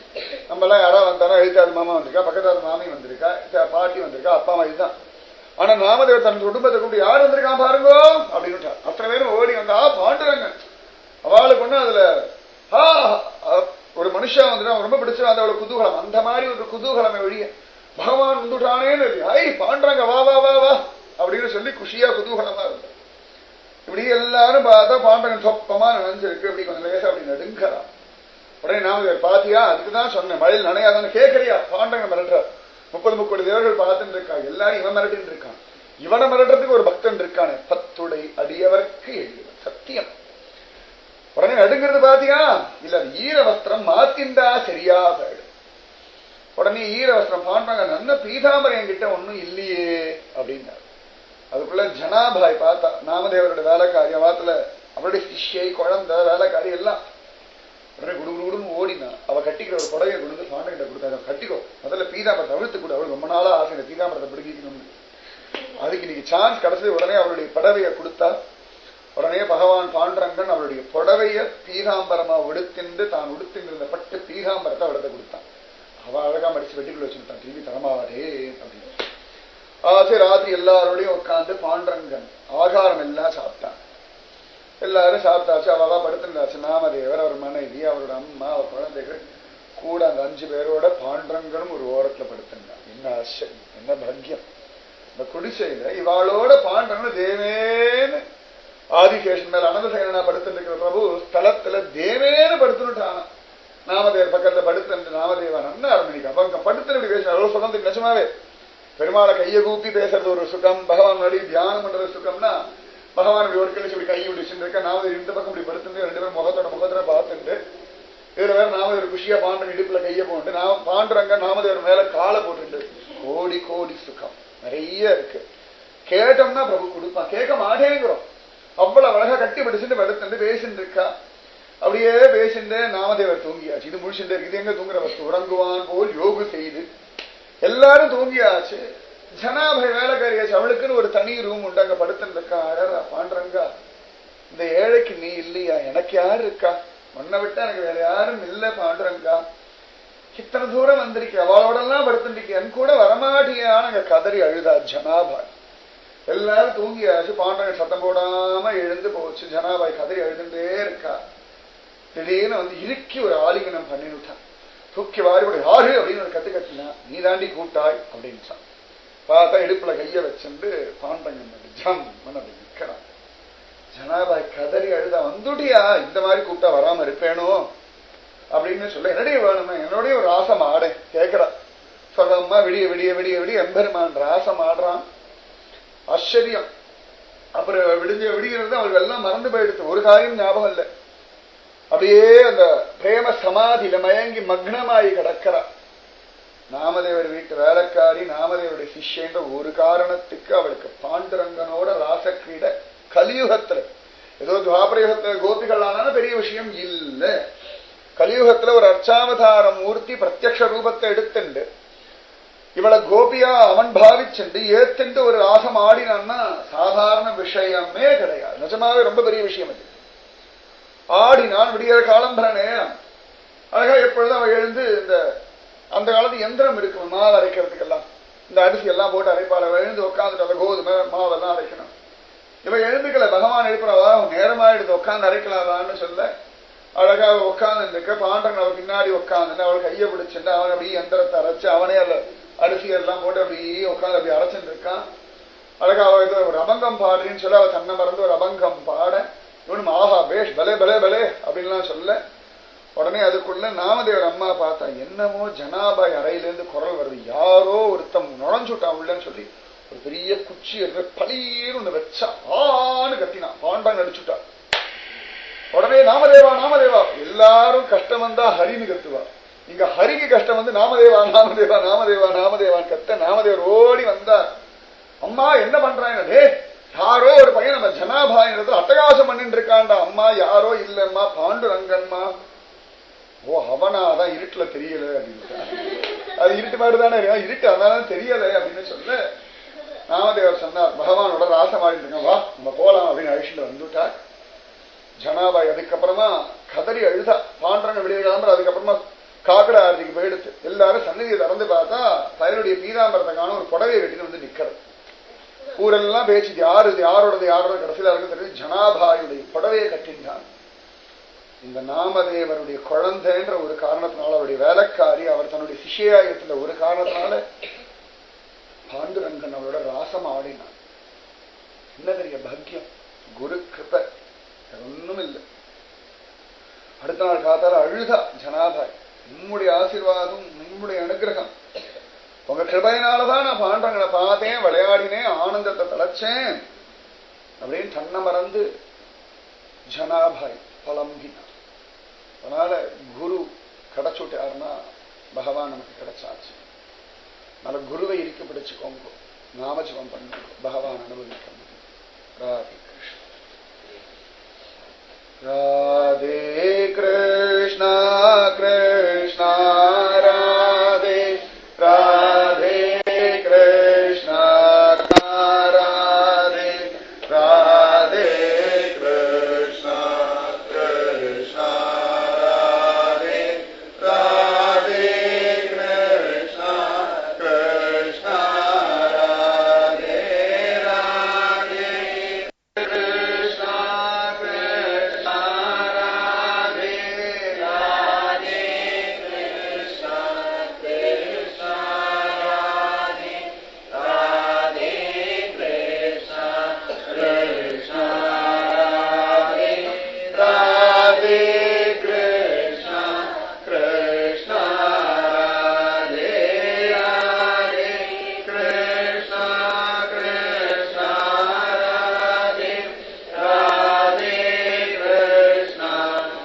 நம்ம எல்லாம் யாராவது வந்தாலும் எழுத்தாது மாமா வந்திருக்கா, பக்கத்தாது மாமி வந்திருக்கா, பாட்டி வந்திருக்கா, அப்பா அம்மா இதுதான். ஆனா நாமதேவர் தன் குடும்பத்தை கூப்பிட்டு யார் வந்திருக்கான் பாருங்க அப்படின்னு அத்தனை பேரும் ஓடி வந்தா பாண்டுரங்க. அவளுக்கு ஒண்ணு அதுல ஒரு மனுஷா வந்துட்டா ரொம்ப பிடிச்சா அதோட குதூகலம், அந்த மாதிரி ஒரு குதூகலமை ஒழிய பகவான் வந்துட்டானேன்னு ஐ பாண்டுரங்க வா வா வா வா அப்படின்னு சொல்லி குஷியா குதூகலமா இருந்த. இப்படி எல்லாரும் பார்த்தா பாண்டரங்கன் சொப்பமா நினைஞ்சிருக்கு, இப்படி கொஞ்சம் லேசா அப்படி நடுங்கலாம். உடனே நாமதேவர் பாத்தியா, அதுக்குதான் சொன்னேன் மழையில் நனையாதான்னு கேட்கறியா? பாண்டரங்கன் மிரட்டுறார். 30 தேவர்கள் பார்த்துட்டு இருக்கா, எல்லாரும் இவன் மிரட்டின்னு இருக்கான். இவனை மிரட்டுறதுக்கு ஒரு பக்தன் இருக்கானே, பத்துடை அடியவர்க்கு எழுதுவன் சத்தியம். உடனே நடுங்கிறது பாத்தியா, இல்ல ஈர வஸ்திரம் மாத்திண்டா சரியா போயிடும். உடனே ஈர வஸ்திரம் பாண்டாங்க, நல்ல பீதாம்பரம் என்கிட்ட ஒண்ணும் இல்லையே அப்படின்னாரு. அதுக்குள்ள ஜனாபாய் பார்த்தா, நாமதேவரோட வேலைக்காரி, வாத்துல அவருடைய சிஷ்யை குழந்தை வேலைக்காரி எல்லாம் உடனே குடுகுடுன்னு ஓடினா அவ கட்டிக்கிற ஒரு புடவையை கொண்டு பாண்டகிட்ட கொடுத்தா, கட்டிக்கோ முதல்ல பீதாம்பரத்தை அவிழ்த்து கூட, அவளுக்கு ரொம்ப நாளா ஆசை பீதாம்பரத்தை பிடிக்கணும்னு. அதுக்கு இன்னைக்கு சான்ஸ் கிடைச்சது. உடனே அவருடைய புடவையை கொடுத்தா. உடனே பகவான் பாண்டரங்கன் அவருடைய புடவைய பீதாம்பரமா உடுத்தின்று தான் உடுத்தின்றிருந்த பட்டு பீதாம்பரத்தை அவளத்தை கொடுத்தான். அவ அழகா மடிச்சு வெட்டிக்குள்ள வச்சுட்டான், திரும்பி தரமாவாரே அப்படின்னு. ஆசை ராத்திரி எல்லாரோடையும் உட்காந்து பாண்டரங்கன் ஆகாரம் எல்லாம் சாப்பிட்டான். எல்லாரும் சாப்பிட்டாச்சு, அவளா படுத்திருந்தாச்சு. நாமதேவர், அவர் மனைவி, அவரோட அம்மா, அவர் குழந்தைகள் கூட அந்த 5 பேரோட பாண்டரங்கனும் ஒரு ஓரத்துல படுத்திருந்தான். என்ன ஆச்சரியம், என்ன பாக்கியம்! இந்த குடிசையில இவாளோட பாண்டரங்கன் தேவேன்னு ஆதிசேஷன் மேல அனந்தசேனா படுத்துட்டு இருக்கிற பிரபு ஸ்தலத்துல தேவேன்னு படுத்துட்டானா. நாமதேவர் பக்கத்துல படுத்து நாமதேவன் அண்ணா அரண்மனைக்கு அவங்க படுத்து இப்படி பேசினா அவ்வளவு சுகத்துக்கு. நிஜமாவே பெருமாளை கையை கூப்பி பேசுறது ஒரு சுகம், பகவான் முன்னாடி தியானம் பண்றது சுகம்னா பகவான் இப்படி ஒரு கழிச்சு இப்படி கையை பிடிச்சுட்டு இருக்க, நாமதேவர் இந்த பக்கம் இப்படி படுத்துட்டு 2 பேரும் முகத்தோட பார்த்துட்டு இதுல வேற நாமதேவர் குஷியா பாண்டரன் இடுப்புல கையை போட்டு பாண்டுரங்க நாமதேவர் மேல காலை போட்டுட்டு கோடி கோடி சுகம் நிறைய இருக்கு. கேட்டோம்னா பிரபு கொடுப்பான், கேட்க மாட்டேங்கிறோம். அவ்வளவு அழகா கட்டி படிச்சுட்டு படுத்துட்டு பேசிட்டு இருக்கா. அப்படியே பேசிட்டு நாமதேவர் தூங்கியாச்சு. இது முழிச்சுட்டு இருக்கு. இது எங்க தூங்குற வஸ்து, உறங்குவான் போல் யோகு செய்து எல்லாரும் தூங்கியாச்சு. ஜனாபை வேலைக்காரியாச்சு, அவளுக்குன்னு ஒரு தனி ரூம் உண்டு, அங்க படுத்துட்டு இருக்கா. அழகா பாண்டரங்கா, இந்த ஏழைக்கு நீ இல்லையா, எனக்கு யாரு இருக்கா, உன்னை விட்டா எனக்கு வேற யாரும் இல்ல பாண்டரங்கா, இத்தனை தூரம் வந்திருக்க, அவளோடெல்லாம் படுத்துட்டு என் கூட வரமாட்டியான்னு அங்க கதறி அழுதா ஜனாபாய். எல்லாரும் தூங்கியாச்சு. பாண்டரங்க சத்தம் போடாம எழுந்து போச்சு. ஜனாபாய் கதறி அழுதுட்டே இருக்கா. திடீர்னு வந்து இறுக்கி ஒரு ஆலிங்கனம் பண்ணிவிட்டான். தூக்கி வாரிபடி யாரு அப்படின்னு ஒரு கத்துனா, நீ தாண்டி கூட்டாய் அப்படின்னு பார்த்தா இடுப்புல கைய வச்சுட்டு பாண்டரங்கன் ஜம் அப்படி நிற்கிறான். ஜனாபாய் கதறி அழுதா, வந்துட்டியா, இந்த மாதிரி கூப்பிட்டா வராம இருப்பேனோ அப்படின்னு சொல்ல, என்னடைய வேணுமே, என்னுடைய ஒரு ராசம் ஆட கேட்கிறா. சொல்றம்மா, விடிய விடிய விடிய விடிய எம்பெருமான் ராசம் ஆடுறான். ஆச்சரியம். அப்புறம் விடிஞ்ச விடிகிறது அவர்கள் எல்லாம் மறந்து போயிடுச்சு, ஒரு காரியம் ஞாபகம் இல்லை. அப்படியே அந்த பிரேம சமாதியில மயங்கி மக்னமாயி கிடக்கிறா. நாமதேவர் வீட்டு வேலைக்காரி, நாமதேவருடைய சிஷ்யன்ற ஒரு காரணத்துக்கு அவளுக்கு பாண்டுரங்கனோட ராசக்கிரீட கலியுகத்துல, ஏதோ துவாபரயுகத்துல கோபிகள் ஆனாலும் பெரிய விஷயம் இல்ல. கலியுகத்துல ஒரு அர்ச்சாவதார மூர்த்தி பிரத்யக்ஷ ரூபத்தை எடுத்துண்டு இவளை கோபியா அவன் பாவிச்சுண்டு ஏத்துண்டு ஒரு ராசம் ஆடினான்னா சாதாரண விஷயமே கிடையாது. நிஜமாவே ரொம்ப பெரிய விஷயம் அது. ஆடினான் விடிய காலம்பர நேரம். அழகா எப்பொழுதும் அவன் எழுந்து, இந்த அந்த காலத்து எந்திரம் இருக்கு மாவு அரைக்கிறதுக்கெல்லாம், இந்த அரிசி எல்லாம் போட்டு அரைப்பாள எழுந்து உட்காந்துட்டு அந்த கோதுமை மாவெல்லாம் அரைக்கணும். இவன் எழுந்துக்கல, பகவான் எழுப்புறவா நேரமாயிடுது உட்காந்து அரைக்கலாதான்னு சொல்ல அழகா உட்காந்து இருக்க. பாண்டவன் அவள் பின்னாடி உட்காந்து அவள் கையை பிடிச்சுட்டு அவன் அப்படியே எந்திரத்தை அரைச்சு அவனே அரிசி எல்லாம் போட்டு அப்படியே உட்காந்து அப்படி அரைச்சுட்டு இருக்கான். அழகா அவ ஏதோ ஒரு அபங்கம் பாடுறேன்னு சொல்ல அவ தன்னை மறந்து ஒரு அபங்கம் பாட, இவனும் ஆஹா பேஷ் பலே பலே பலே அப்படின்லாம் சொல்ல, உடனே அதுக்குள்ள நாமதேவர் அம்மா பார்த்தா, என்னமோ ஜனாபாய் அறையிலேருந்து குரல் வருது, யாரோ ஒருத்தம் நுழைஞ்சுட்டான் உள்ளன்னு சொல்லி ஒரு பெரிய குச்சி எடுத்து பளீர் ஒண்ணு வச்சா ஆன்னு கத்தினான். பாண்டான் நடிச்சுட்டா. உடனே நாமதேவா நாமதேவா, எல்லாரும் கஷ்டம் வந்தா ஹரின்னு கத்துவா, இங்க ஹரிக்கு கஷ்டம் வந்து நாமதேவா நாமதேவா நாமதேவா நாமதேவான் கத்த. நாமதேவர் ஓடி வந்தார். அம்மா என்ன பண்றாங்க, டே யாரோ ஒரு பையன் நம்ம ஜனாபாயினத்துல அட்டகாசம் பண்ணிட்டு இருக்காண்டா. அம்மா யாரோ இல்லம்மா, பாண்டுரங்கன்மா. ஓ அவனாதான் இருட்டுல தெரியல அப்படின்னு. அது இருட்டு மாதிரிதானே இருட்டு, அதனால தெரியல அப்படின்னு சொல்ல நாமதேவர் சொன்னார், பகவானோட ராசமாடிட்டு இருக்க, வா நம்ம போலாம் அப்படின்னு அழிச்சுட்டு வந்துட்டார். ஜனாபாய் அதுக்கப்புறமா கதறி அழுதா. பாண்டரங்க வெளியே கிளம்புற. அதுக்கப்புறமா காக்கடை ஆரத்திக்கு போயிடுத்து. எல்லாரும் சந்நிதியை திறந்து பார்த்தா பயனுடைய பீதாம்பரத்தை காணும் ஒரு புடவையை கட்டின்னு வந்து நிக்கிறது. ஊரெல்லாம் பேச்சு யாரு யாரோடது யாரோட, கடைசியில இருக்கு தெரிஞ்சு ஜனாபாயுடைய புடவையை கட்டின்றான். இந்த நாமதேவருடைய குழந்தைன்ற ஒரு காரணத்தினால, அவருடைய வேலைக்காரி, அவர் தன்னுடைய சிஷ்யாயத்துல ஒரு காரணத்தினால பாண்டுரங்கன் அவரோட ராசம் ஆடினான். என்ன பெரிய பாக்கியம், குரு கிருபை, ஒண்ணும் இல்லை. அடுத்த நாள் காத்தால அழுதா ஜனாபாய், நம்முடைய ஆசீர்வாதம் நம்முடைய அனுகிரகம், உங்க கிருபையினாலதான் நான் பாண்டரங்கனை பார்த்தேன், விளையாடினேன், ஆனந்தத்தை தலைச்சேன் அப்படின்னு தன்னை மறந்து ஜனாபாய் புலம்பினான். அதனால குரு கிடைச்சுட்டாருன்னா பகவான் நமக்கு கிடைச்சாச்சு. அதனால குருவை இறுக்கி பிடிச்சுக்கோங்க, நாமஜபம் பண்ணுங்க, பகவான் அனுபவிக்க முடியும். ராதே கிருஷ்ண ராதே கிருஷ்ண ராதே ராதே கிருஷ்ண ராதே ராதே கிருஷ்ண கிருஷ்ண ராதே ராதே கிருஷ்ண கிருஷ்ண ராதே ராதே கிருஷ்ண கிருஷ்ண ராதே ராதே கிருஷ்ண கிருஷ்ண ராதே ராதே கிருஷ்ண கிருஷ்ண ராதே ராதே கிருஷ்ண கிருஷ்ண ராதே ராதே கிருஷ்ண கிருஷ்ண ராதே ராதே கிருஷ்ண கிருஷ்ண ராதே ராதே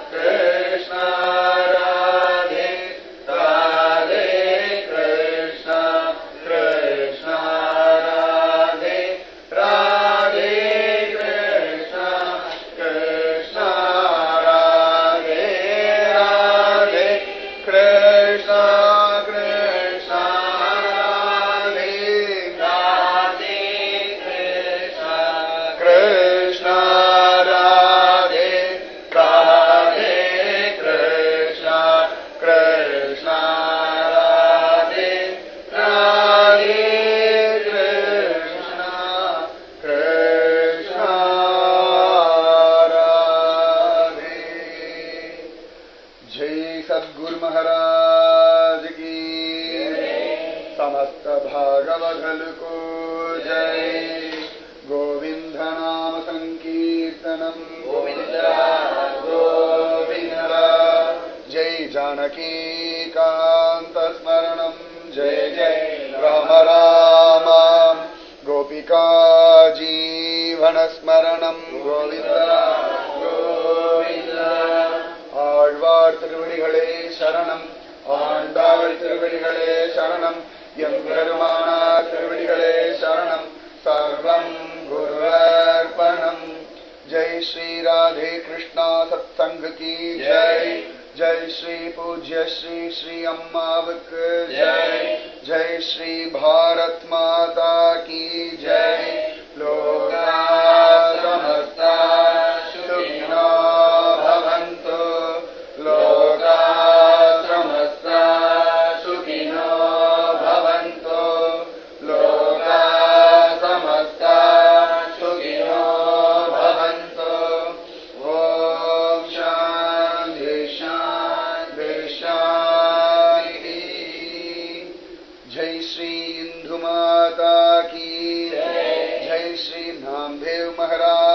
கிருஷ்ண கிருஷ்ண ராதே ராதே கிருஷ்ண கிருஷ்ண ராதே ராதே கிருஷ்ண கிருஷ்ண ராதே ராதே கிருஷ்ண கிருஷ்ண ராதே ராதே கிருஷ்ண கிருஷ்ண ராதே ராதே கிருஷ்ண கிருஷ்ண ராதே. जय सद्गुरु महाराज की, समस्त भागवत को जय. गोविंद नाम संकीर्तन स्मरणम् गोविन्द गोविन्द जय जानकीकान्तस्मरणम् जय जय राम राम गोपिका जीवनस्मरणम् गोविन्द गोविन्द ஆழ்வார் திருவடிகளே சரணம் ஆண்டாள் திருவடிகளே சரணம் எம்பெருமானார் திருவடிகளே சரணம் சர்வம் குருவர்ப்பணம் जय श्री राधे कृष्णा सत्संग की जय जय श्री पूज्य श्री श्री अम्मावक जय जय श्री भारत माता की जय लोका समस्ता सुखिनो भवन्तु लोका समस्ता सुखिनो भवन्तु लोका समस्ता सुखिनो भवन्तु ॐ शान्ति शान्ति शान्ति जय श्री इंदु माता की जय श्री नामदेव महाराज